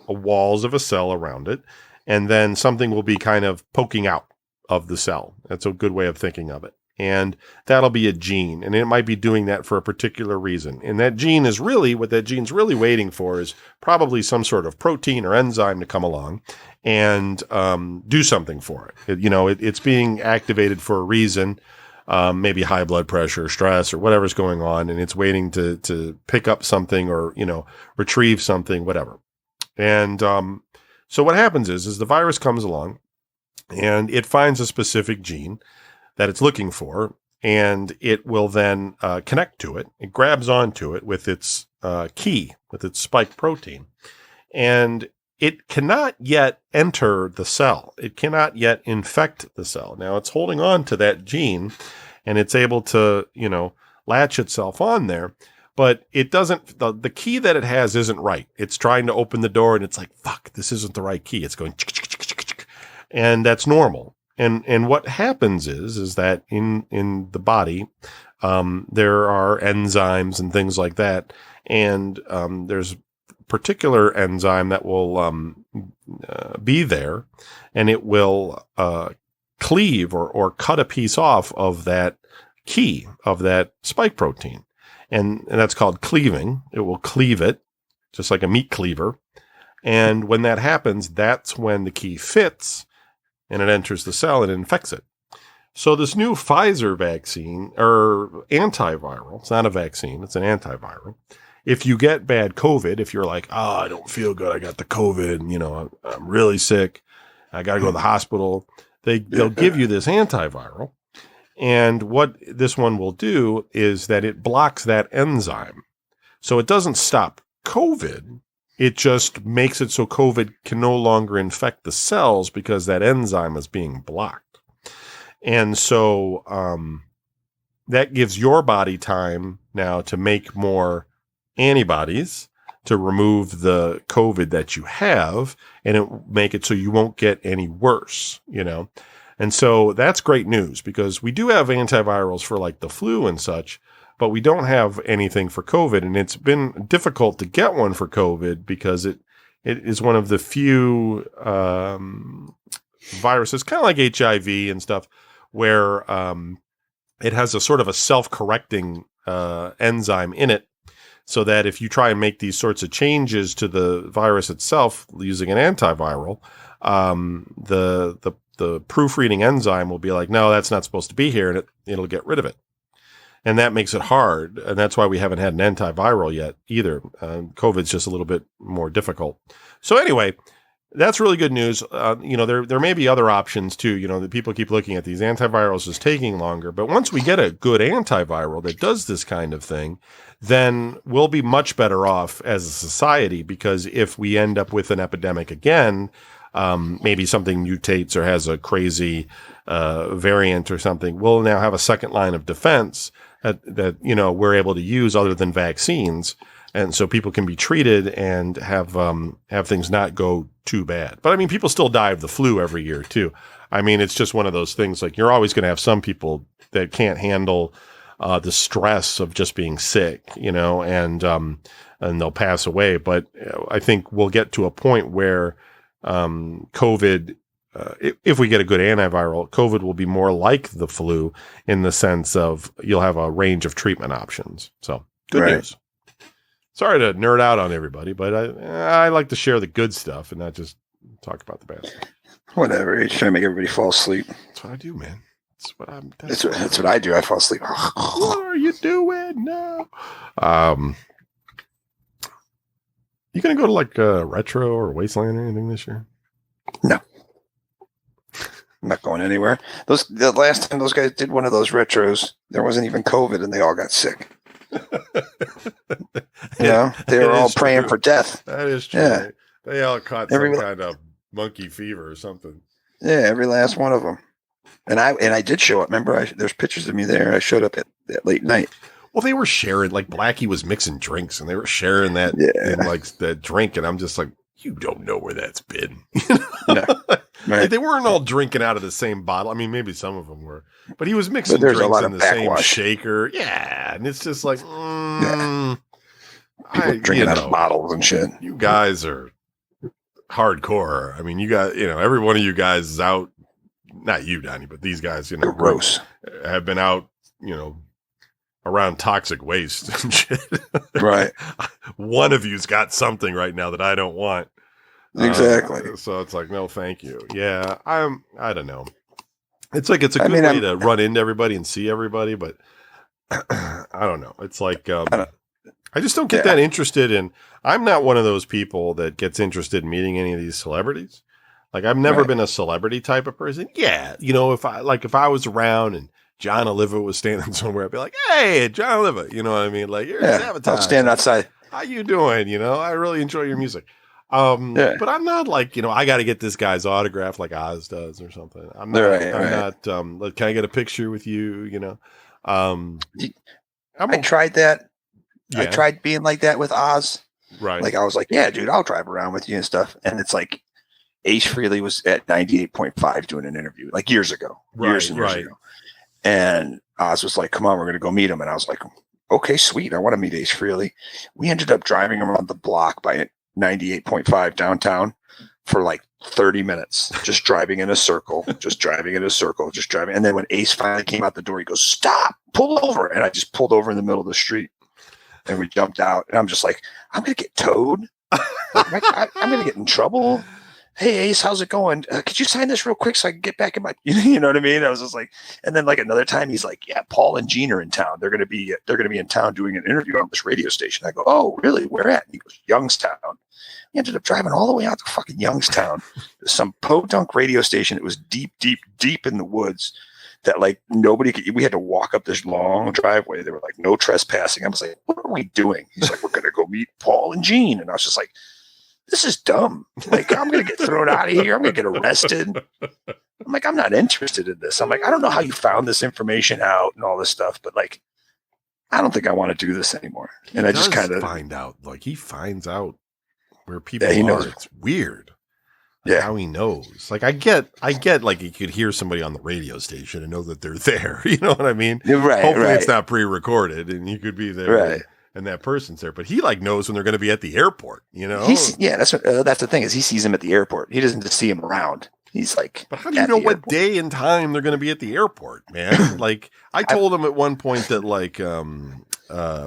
[SPEAKER 1] walls of a cell around it, and then something will be kind of poking out of the cell. That's a good way of thinking of it. And that'll be a gene, and it might be doing that for a particular reason. And that gene is really, what that gene's really waiting for is probably some sort of protein or enzyme to come along and do something for it. It's being activated for a reason, maybe high blood pressure, stress, or whatever's going on, and it's waiting to pick up something or, retrieve something, whatever. And so what happens is the virus comes along, and it finds a specific gene that it's looking for, and it will then connect to it. It grabs onto it with its key, with its spike protein, and it cannot yet enter the cell. It cannot yet infect the cell. Now, it's holding on to that gene, and it's able to, latch itself on there, but it doesn't, the key that it has isn't right. It's trying to open the door, and it's like, fuck, this isn't the right key. It's going, and that's normal. And what happens is that in the body, there are enzymes and things like that. And there's a particular enzyme that will be there, and it will cleave or cut a piece off of that key, of that spike protein. And that's called cleaving. It will cleave it, just like a meat cleaver. And when that happens, that's when the key fits, and it enters the cell and infects it. So this new Pfizer vaccine, or antiviral, it's not a vaccine, it's an antiviral. If you get bad COVID, if you're like, oh, I don't feel good, I got the COVID, I'm really sick, I got to go to the hospital, they'll give you this antiviral. And what this one will do is that it blocks that enzyme. So it doesn't stop COVID. It just makes it so COVID can no longer infect the cells because that enzyme is being blocked. And so that gives your body time now to make more antibodies to remove the COVID that you have, and it will make it so you won't get any worse, And so that's great news, because we do have antivirals for like the flu and such, but we don't have anything for COVID, and it's been difficult to get one for COVID because it is one of the few viruses, kind of like HIV and stuff, where it has a sort of a self-correcting enzyme in it, so that if you try and make these sorts of changes to the virus itself using an antiviral, the proofreading enzyme will be like, no, that's not supposed to be here, and it'll get rid of it. And that makes it hard, and that's why we haven't had an antiviral yet either. COVID's just a little bit more difficult. So anyway, that's really good news. There may be other options too. The people keep looking at these antivirals as taking longer, but once we get a good antiviral that does this kind of thing, then we'll be much better off as a society, because if we end up with an epidemic again, maybe something mutates or has a crazy variant or something, we'll now have a second line of defense that we're able to use other than vaccines, and so people can be treated and have things not go too bad. But I mean, people still die of the flu every year too. I mean, it's just one of those things. Like, you're always going to have some people that can't handle the stress of just being sick, and they'll pass away. But I think we'll get to a point where COVID if we get a good antiviral, COVID will be more like the flu in the sense of you'll have a range of treatment options. So good news. Sorry to nerd out on everybody, but I like to share the good stuff and not just talk about the bad stuff.
[SPEAKER 2] Whatever. You're trying to make everybody fall asleep.
[SPEAKER 1] That's what I do, man.
[SPEAKER 2] That's what I do. I fall asleep.
[SPEAKER 1] What are you doing now? You gonna go to like Retro or Wasteland or anything this year?
[SPEAKER 2] No. I'm not going anywhere. The last time those guys did one of those retros, there wasn't even COVID and they all got sick. They were all praying for death.
[SPEAKER 1] That is true. Yeah. They all caught some kind of monkey fever or something.
[SPEAKER 2] Yeah, every last one of them. And I did show up. Remember, there's pictures of me there. I showed up at late night.
[SPEAKER 1] Well, they were sharing, like Blackie was mixing drinks, and they were sharing that in like the drink, and I'm just like, you don't know where that's been.
[SPEAKER 2] No. Right.
[SPEAKER 1] They weren't all drinking out of the same bottle. I mean, maybe some of them were, but he was mixing drinks in the same shaker. Yeah, and it's just like,
[SPEAKER 2] people drinking out of bottles and shit.
[SPEAKER 1] You guys are hardcore. I mean, you guys, every one of you guys is out. Not you, Donnie, but these guys,
[SPEAKER 2] gross,
[SPEAKER 1] have been out, around toxic waste and shit.
[SPEAKER 2] Right.
[SPEAKER 1] One of you's got something right now that I don't want.
[SPEAKER 2] Exactly.
[SPEAKER 1] So it's like, no, thank you. Yeah. I don't know. It's like, it's a good way to run into everybody and see everybody, but I don't know. It's like, I just don't get that interested in, I'm not one of those people that gets interested in meeting any of these celebrities. Like I've never been a celebrity type of person. Yeah. If I was around and John Oliva was standing somewhere, I'd be like, hey, John Oliva, you know what I mean? Like, you're I'll
[SPEAKER 2] stand outside.
[SPEAKER 1] How you doing? I really enjoy your music. But I'm not like, I got to get this guy's autograph like Oz does or something. I'm not, can I get a picture with you?
[SPEAKER 2] I tried that. Yeah. I tried being like that with Oz.
[SPEAKER 1] Right.
[SPEAKER 2] Like I was like, yeah, dude, I'll drive around with you and stuff. And it's like Ace Frehley was at 98.5 doing an interview like years ago, years ago. And Oz was like, come on, we're going to go meet him. And I was like, okay, sweet. I want to meet Ace Frehley. We ended up driving around the block by 98.5 downtown for like 30 minutes, just driving in a circle, just driving. And then when Ace finally came out the door, he goes, stop, pull over. And I just pulled over in the middle of the street and we jumped out. And I'm just like, I'm going to get towed. I'm going to get in trouble. Hey, Ace, how's it going? Could you sign this real quick so I can get back in my, you know what I mean? I was just like, and then like another time he's like, yeah, Paul and Gene are in town. They're going to be in town doing an interview on this radio station. I go, oh, really? Where at? And he goes, Youngstown. We ended up driving all the way out to fucking Youngstown, some podunk radio station. It was deep, deep, deep in the woods that like nobody could, we had to walk up this long driveway. They were like, no trespassing. I was like, what are we doing? He's like, we're going to go meet Paul and Gene. And I was just like, this is dumb. Like, I'm going to get thrown out of here. I'm going to get arrested. I'm like, I'm not interested in this. I'm like, I don't know how you found this information out and all this stuff, but like, I don't think I want to do this anymore. And I just kind of
[SPEAKER 1] find out, like he finds out where people
[SPEAKER 2] he
[SPEAKER 1] are.
[SPEAKER 2] Knows.
[SPEAKER 1] It's weird. Like how he knows. Like I get like you could hear somebody on the radio station and know that they're there. You know what I mean?
[SPEAKER 2] Right.
[SPEAKER 1] Hopefully it's not pre-recorded and you could be there.
[SPEAKER 2] Right.
[SPEAKER 1] And that person's there, but he like knows when they're going to be at the airport,
[SPEAKER 2] that's the thing is he sees him at the airport. He doesn't just see him around. He's like,
[SPEAKER 1] but how do you know what day and time they're going to be at the airport, man? Like I told him at one point that like,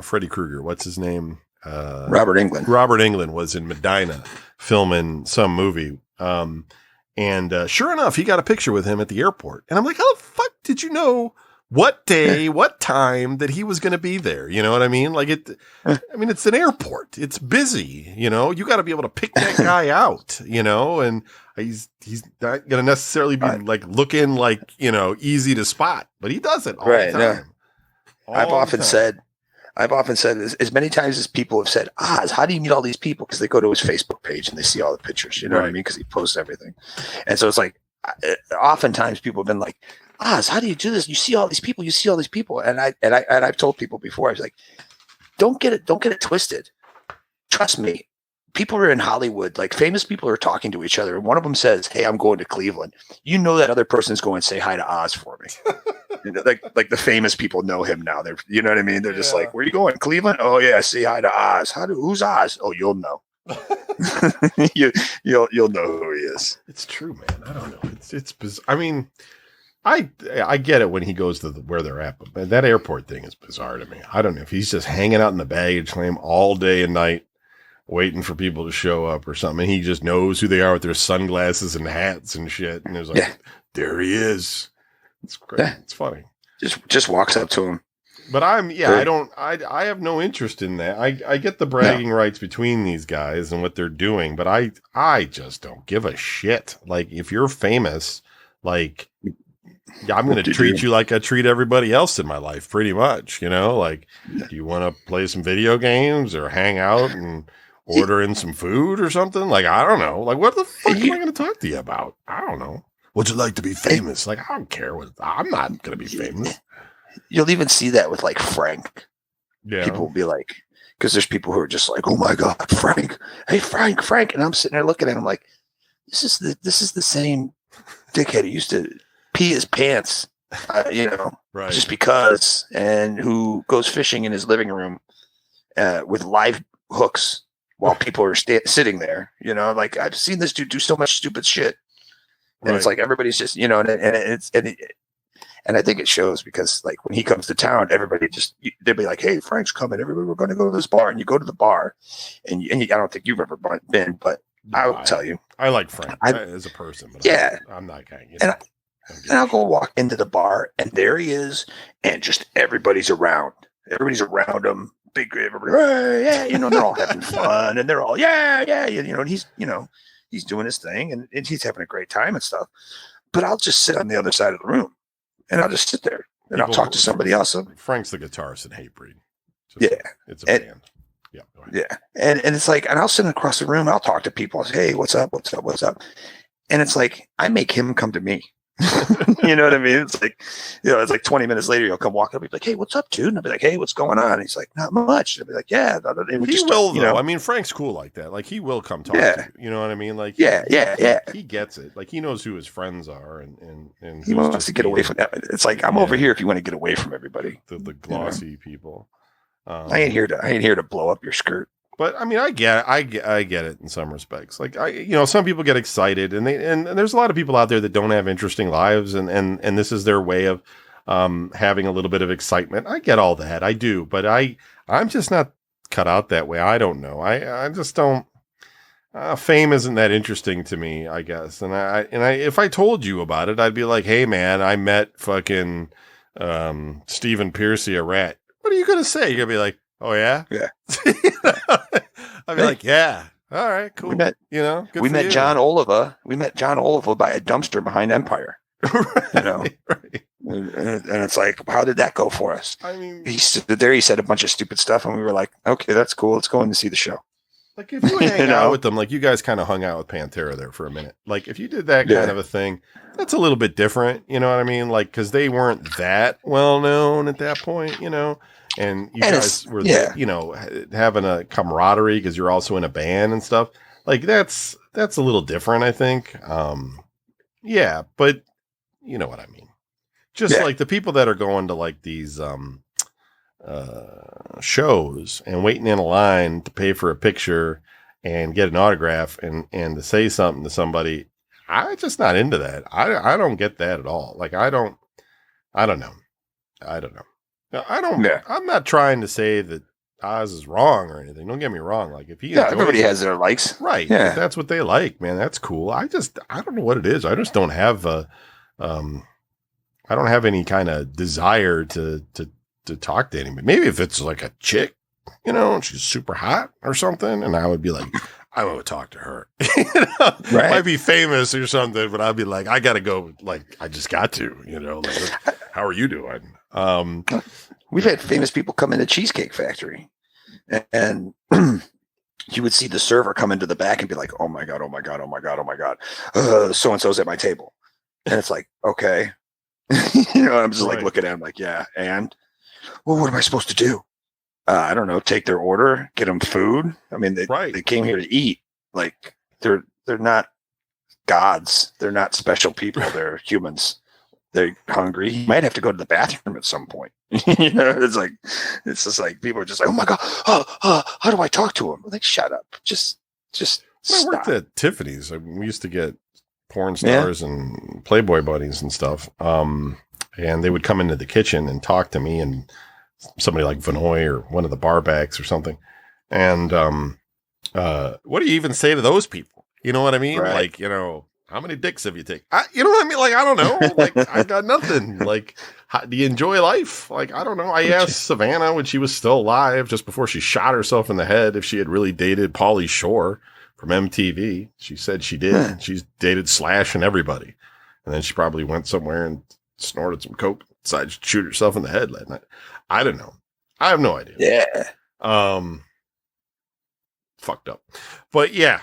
[SPEAKER 1] Freddy Krueger, what's his name?
[SPEAKER 2] Robert Englund.
[SPEAKER 1] Robert Englund was in Medina filming some movie. And sure enough, he got a picture with him at the airport. And I'm like, how the fuck did you know what day, what time that he was going to be there? You know what I mean? Like it's an airport. It's busy, you got to be able to pick that guy out, and he's not going to necessarily be like looking like, easy to spot, but he does it all the time.
[SPEAKER 2] No. I've often said as many times as people have said, Oz, how do you meet all these people? Because they go to his Facebook page and they see all the pictures, you know what I mean? Because he posts everything. And so it's like, oftentimes people have been like, Oz, how do you do this? You see all these people. And I've told people before, I was like, don't get it twisted. Trust me. People are in Hollywood, like famous people are talking to each other. And one of them says, hey, I'm going to Cleveland. That other person's going to say hi to Oz for me. Like the famous people know him now. They're, you know what I mean? They're just like, where are you going? Cleveland? Oh yeah. Say hi to Oz. Who's Oz? Oh, you'll know. You'll know who he is.
[SPEAKER 1] It's true, man. I don't know. It's bizarre. I mean, I get it when he goes to where they're at, but that airport thing is bizarre to me. I don't know if he's just hanging out in the baggage claim all day and night, waiting for people to show up or something. And he just knows who they are with their sunglasses and hats and shit. And there's like, there he is. It's great. Yeah. It's funny.
[SPEAKER 2] Just walks up to him.
[SPEAKER 1] But I have no interest in that. I get the bragging rights between these guys and what they're doing, but I just don't give a shit. Like, if you're famous, like, I'm going to treat you like I treat everybody else in my life, pretty much, you know, like, do you want to play some video games or hang out and order in some food or something? Like, I don't know. Like, what the fuck am I going to talk to you about? I don't know. Would you like to be famous? Like, I don't care I'm not going to be famous.
[SPEAKER 2] You'll even see that with like Frank.
[SPEAKER 1] Yeah.
[SPEAKER 2] People will be like, because there's people who are just like, oh my God, Frank. Hey, Frank. And I'm sitting there looking at him like, this is the same dickhead who used to pee his pants,
[SPEAKER 1] right.
[SPEAKER 2] Just because, and who goes fishing in his living room with live hooks while people are sitting there, like, I've seen this dude do so much stupid shit. And It's like, everybody's just, and I think it shows because, like, when he comes to town, everybody they'll be like, hey, Frank's coming. Everybody, we're going to go to this bar. And you go to the bar and I don't think you've ever been, but I will tell you.
[SPEAKER 1] I like Frank as a person. But I'm not kind of,
[SPEAKER 2] and I'll go walk into the bar and there he is. And just everybody's around. Everybody's around him. Big, everybody, hey, yeah, they're all having fun. And they're all, yeah. And he's doing his thing and he's having a great time and stuff. But I'll just sit on the other side of the room. And I'll just sit there and I'll talk to somebody else.
[SPEAKER 1] Frank's the guitarist in Hatebreed. It's a band. Yeah.
[SPEAKER 2] Yeah. And it's like, and I'll sit across the room. I'll talk to people. I'll say, hey, what's up? And it's like, I make him come to me. You know what I mean? It's like, it's like 20 minutes later, he'll come walk up and be like, hey, what's up, dude? And I'll be like, hey, what's going on? And he's like, not much. And I'll be like, yeah.
[SPEAKER 1] He will, though. I mean, Frank's cool like that. Like, he will come talk to you. You know what I mean? Like,
[SPEAKER 2] yeah.
[SPEAKER 1] He gets it. Like, he knows who his friends are and
[SPEAKER 2] he wants to get away from that. It's like, I'm over here if you want to get away from everybody.
[SPEAKER 1] The glossy people.
[SPEAKER 2] I ain't here to blow up your skirt.
[SPEAKER 1] But I mean, I get it in some respects. Like, some people get excited, and there's a lot of people out there that don't have interesting lives, and this is their way of having a little bit of excitement. I get all that, I do, but I'm just not cut out that way. I don't know. I just don't. Fame isn't that interesting to me, I guess. And I if I told you about it, I'd be like, hey man, I met fucking Stephen Piercy, a rat. What are you gonna say? You're gonna be like, oh yeah?
[SPEAKER 2] Yeah.
[SPEAKER 1] I'd be like, yeah. All right, cool.
[SPEAKER 2] We met John Oliva. We met John Oliva by a dumpster behind Empire.
[SPEAKER 1] Right.
[SPEAKER 2] And it's like, how did that go for us?
[SPEAKER 1] I mean,
[SPEAKER 2] he stood there, he said a bunch of stupid stuff, and we were like, okay, that's cool. Let's go in to see the show.
[SPEAKER 1] Like, if you hang out with them, like you guys kind of hung out with Pantera there for a minute. Like, if you did that kind of a thing, that's a little bit different. You know what I mean? Like, because they weren't that well known at that point, and you guys were, having a camaraderie because you're also in a band and stuff. Like, that's a little different, I think. Yeah, but you know what I mean. Just like the people that are going to like these shows and waiting in a line to pay for a picture and get an autograph and to say something to somebody. I'm just not into that. I don't get that at all. Like, I don't know. I'm not trying to say that Oz is wrong or anything. Don't get me wrong. Like, if he
[SPEAKER 2] everybody has their likes,
[SPEAKER 1] right? Yeah, if that's what they like, man. That's cool. I don't know what it is. I just don't have I don't have any kind of desire to talk to anybody. Maybe if it's like a chick, and she's super hot or something, and I would be like, I want to talk to her. Right. Might be famous or something, but I'd be like, I gotta go. Like, I just got to, like, how are you doing?
[SPEAKER 2] We've had famous people come into Cheesecake Factory, and you would see the server come into the back and be like, oh my God, so-and-so's at my table. And it's like, okay. I'm just like looking at him like, yeah. And well, what am I supposed to do? I don't know. Take their order, get them food. I mean, they came here to eat. Like, they're not gods. They're not special people. They're humans. They're hungry. You might have to go to the bathroom at some point. It's just like people are just like, oh my God, how do I talk to him? Like, shut up. Just Just
[SPEAKER 1] I worked at Tiffany's. We used to get porn stars and Playboy buddies and stuff. And they would come into the kitchen and talk to me and somebody like Vinoy or one of the barbacks or something. And what do you even say to those people? You know what I mean?
[SPEAKER 2] Right.
[SPEAKER 1] Like, how many dicks have you taken? You know what I mean? Like, I don't know. Like, I got nothing. Like, do you enjoy life? Like, I don't know. I asked Savannah when she was still alive, just before she shot herself in the head, if she had really dated Pauly Shore from MTV. She said she did. She's dated Slash and everybody. And then she probably went somewhere and snorted some coke, decided to shoot herself in the head that night. I don't know. I have no idea.
[SPEAKER 2] Yeah.
[SPEAKER 1] Fucked up. But yeah.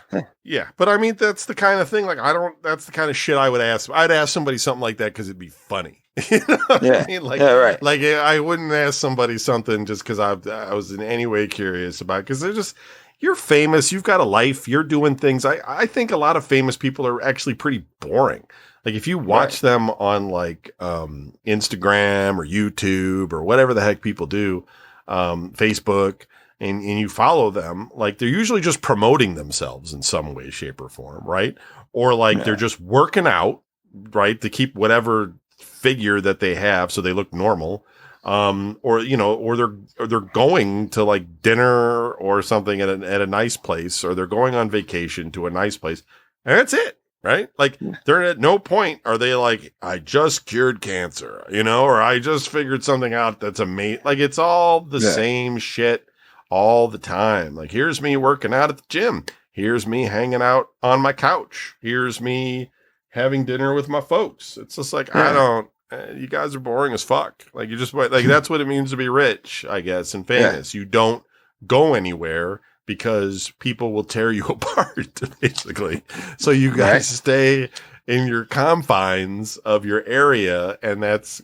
[SPEAKER 1] But I mean, that's the kind of thing, like, that's the kind of shit I would ask. I'd ask somebody something like that because it'd be funny. You know what I mean? Like,
[SPEAKER 2] right.
[SPEAKER 1] Like, I wouldn't ask somebody something just because I was in any way curious about it, because they're just, you're famous, you've got a life, you're doing things. I think a lot of famous people are actually pretty boring. Like, if you watch them on like Instagram or YouTube or whatever the heck people do, Facebook, and you follow them, like, they're usually just promoting themselves in some way, shape, or form, right? Or like they're just working out, right, to keep whatever figure that they have so they look normal. Or they're going to like dinner or something at a nice place, or they're going on vacation to a nice place, and that's it, right? Like, they're at no point are they like, I just cured cancer, or I just figured something out that's amazing. Like, it's all the same shit all the time. Like, here's me working out at the gym. Here's me hanging out on my couch. Here's me having dinner with my folks. It's just like, you guys are boring as fuck. Like, you just, like, that's what it means to be rich, I guess, and famous. You don't go anywhere because people will tear you apart, basically. So you guys stay in your confines of your area, and that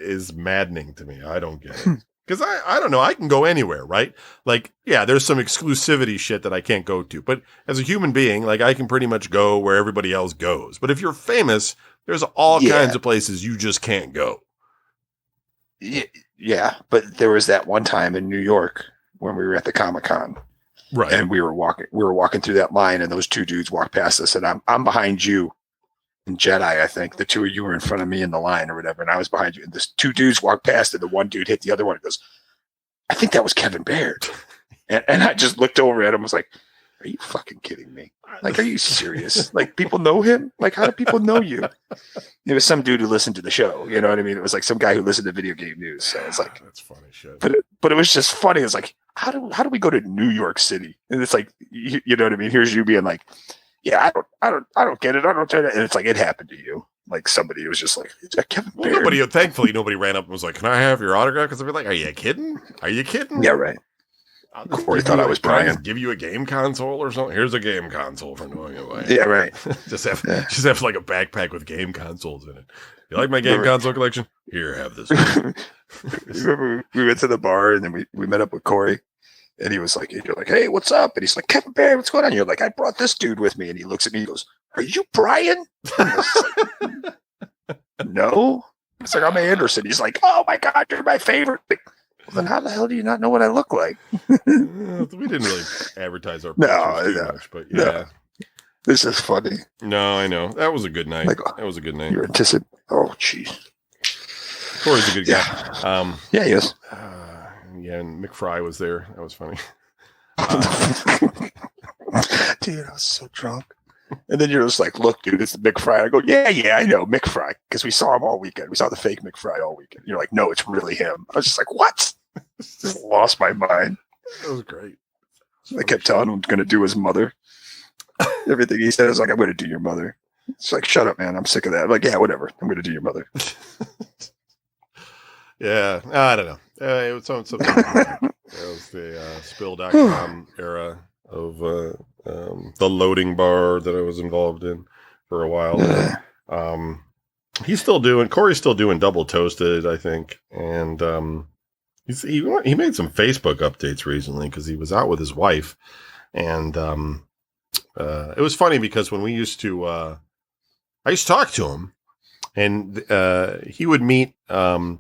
[SPEAKER 1] is maddening to me. I don't get it. Because I don't know, I can go anywhere, right? Like, yeah, there's some exclusivity shit that I can't go to. But as a human being, like, I can pretty much go where everybody else goes. But if you're famous, there's all kinds of places you just can't go.
[SPEAKER 2] Yeah, but there was that one time in New York when we were at the Comic-Con. Right. And we were walking through that line, and those two dudes walked past us, and I'm behind you in Jedi, I think. The two of you were in front of me in the line or whatever, and I was behind you. And this two dudes walked past, and the one dude hit the other one and goes, I think that was Kevin Baird. And I just looked over at him and was like, are you fucking kidding me? Like, are you serious? Like, people know him? Like, how do people know you? It was some dude who listened to the show. You know what I mean? It was like some guy who listened to video game news. So it's like,
[SPEAKER 1] that's funny shit.
[SPEAKER 2] But it was just funny. It's like, how do we go to New York City? And it's like, you know what I mean? Here's you being like, yeah, I don't get it. I don't get it. And it's like, it happened to you. Like, somebody was just like, is that Kevin Baird?
[SPEAKER 1] Thankfully, nobody ran up and was like, can I have your autograph? Because they'd be like, are you kidding? Are you kidding?
[SPEAKER 2] Yeah, right. Corey thought I was Brian.
[SPEAKER 1] Give you a game console or something. Here's a game console for going away.
[SPEAKER 2] Yeah, right.
[SPEAKER 1] just have like a backpack with game consoles in it. You like my game console collection? Here, have this.
[SPEAKER 2] Remember, we went to the bar, and then we met up with Corey, and he was like, you're like, hey, what's up? And he's like, Kevin Baird, what's going on? You're like, I brought this dude with me, and he looks at me, and he goes, are you Brian? No. It's like, I'm Anderson. He's like, oh my God, you're my favorite. Like, well, then how the hell do you not know what I look like?
[SPEAKER 1] We didn't really advertise our pictures too much, but yeah.
[SPEAKER 2] No. This is funny.
[SPEAKER 1] No, I know. That was a good night. That was a good night.
[SPEAKER 2] You're anticipating. Oh, jeez.
[SPEAKER 1] Corey's a good guy.
[SPEAKER 2] Yeah, he is.
[SPEAKER 1] And Mick Fry was there. That was funny.
[SPEAKER 2] Dude, I was so drunk. And then you're just like, look, dude, it's Mick Fry. I go, yeah, I know, Mick Fry. Because we saw him all weekend. We saw the fake Mick Fry all weekend. You're like, no, it's really him. I was just like, what? Just lost my mind.
[SPEAKER 1] That was great.
[SPEAKER 2] I kept telling him I'm going to do his mother. Everything he said was like, I'm going to do your mother. It's like, shut up, man. I'm sick of that. I'm like, yeah, whatever. I'm going to do your mother.
[SPEAKER 1] Yeah, I don't know. It was something. It was the spill.com era of the loading bar that I was involved in for a while. Corey's still doing Double Toasted, I think. And he made some Facebook updates recently because he was out with his wife. And it was funny because when I used to talk to him, and he would meet the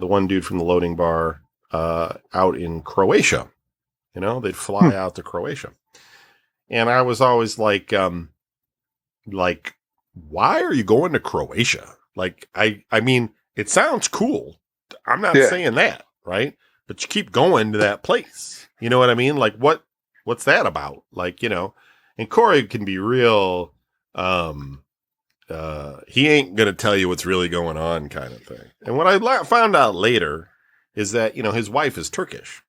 [SPEAKER 1] one dude from the loading bar out in Croatia. They'd fly out to Croatia. And I was always like, why are you going to Croatia? Like, I mean, it sounds cool. I'm not saying that, right? But you keep going to that place. You know what I mean? Like, what's that about? Like, you know, and Corey can be real, he ain't going to tell you what's really going on kind of thing. And what I found out later is that, you know, his wife is Turkish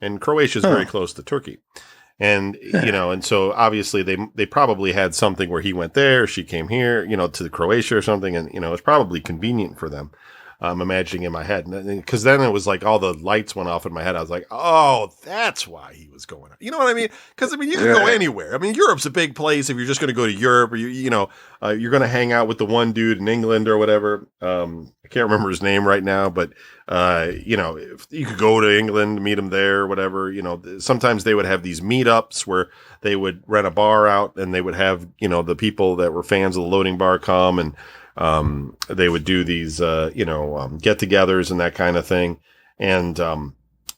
[SPEAKER 1] and Croatia is very close to Turkey. And, you know, and so obviously they probably had something where he went there, she came here, you know, to Croatia or something. And, you know, it's probably convenient for them. I'm imagining in my head. Because then it was like all the lights went off in my head. I was like, oh, that's why he was going. You know what I mean? Because, I mean, you can go anywhere. I mean, Europe's a big place if you're just going to go to Europe or, you know, you're going to hang out with the one dude in England or whatever. I can't remember his name right now, but, you know, if you could go to England, meet him there or whatever. You know, sometimes they would have these meetups where they would rent a bar out and they would have, you know, the people that were fans of the loading bar come and, they would do these, you know, get-togethers and that kind of thing. And,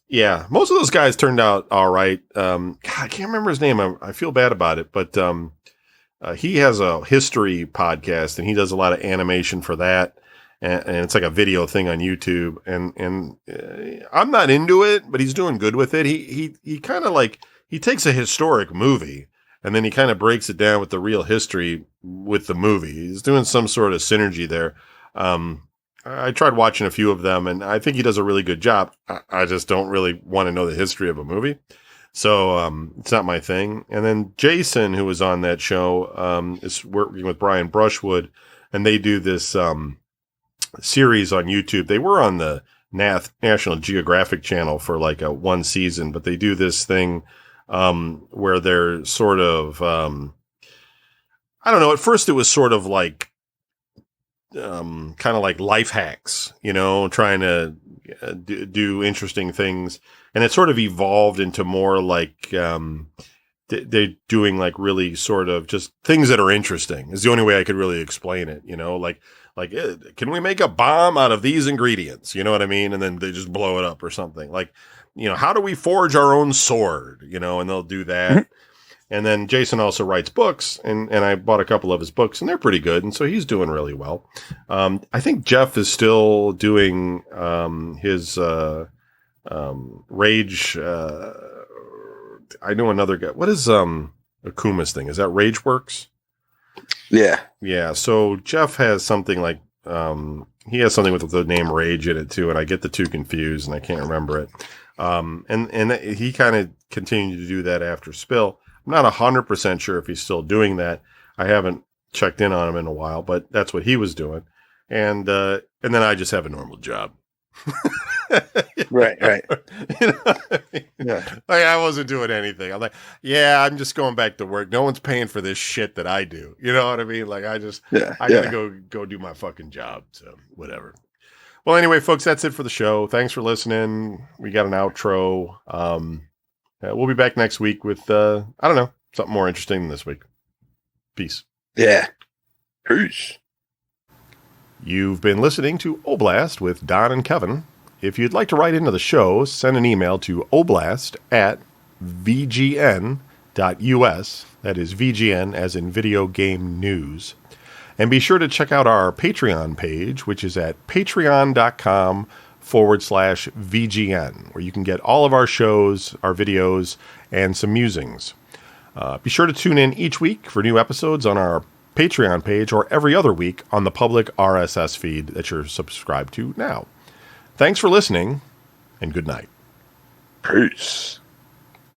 [SPEAKER 1] yeah, most of those guys turned out all right. God, I can't remember his name. I feel bad about it, but, he has a history podcast and he does a lot of animation for that. And it's like a video thing on YouTube. And I'm not into it, but he's doing good with it. He kind of like, he takes a historic movie and then he kind of breaks it down with the real history with the movie. He's doing some sort of synergy there. I tried watching a few of them, and I think he does a really good job. I just don't really want to know the history of a movie. So it's not my thing. And then Jason, who was on that show, is working with Brian Brushwood, and they do this series on YouTube. They were on the National Geographic Channel for like one season, but they do this thing where they're sort of, I don't know. At first it was sort of like, kind of like life hacks, you know, trying to do interesting things. And it sort of evolved into more like, they're doing like really sort of just things that are interesting is the only way I could really explain it, you know, like, can we make a bomb out of these ingredients? You know what I mean? And then they just blow it up or something like, you know, how do we forge our own sword? You know, and they'll do that. Mm-hmm. And then Jason also writes books, and I bought a couple of his books, and they're pretty good. And so he's doing really well. I think Jeff is still doing his Rage. I know another guy. What is Akuma's thing? Is that RageWorks?
[SPEAKER 2] Yeah.
[SPEAKER 1] Yeah. So Jeff has something like he has something with the name Rage in it too, and I get the two confused, and I can't remember it. And he kind of continued to do that after Spill. I'm not 100% sure if he's still doing that. I haven't checked in on him in a while, but that's what he was doing. And then I just have a normal job.
[SPEAKER 2] Right.
[SPEAKER 1] You know what I mean? Yeah. Like I wasn't doing anything. I'm like, yeah, I'm just going back to work. No one's paying for this shit that I do. You know what I mean? Like I gotta go do my fucking job. So whatever. Well, anyway, folks, that's it for the show. Thanks for listening. We got an outro. We'll be back next week with, I don't know, something more interesting than this week. Peace.
[SPEAKER 2] Yeah. Peace.
[SPEAKER 1] You've been listening to Oblast with Don and Kevin. If you'd like to write into the show, send an email to oblast@vgn.us. That is VGN as in video game news. And be sure to check out our Patreon page, which is at patreon.com/VGN, where you can get all of our shows, our videos, and some musings. Be sure to tune in each week for new episodes on our Patreon page or every other week on the public RSS feed that you're subscribed to now. Thanks for listening, and good night.
[SPEAKER 2] Peace.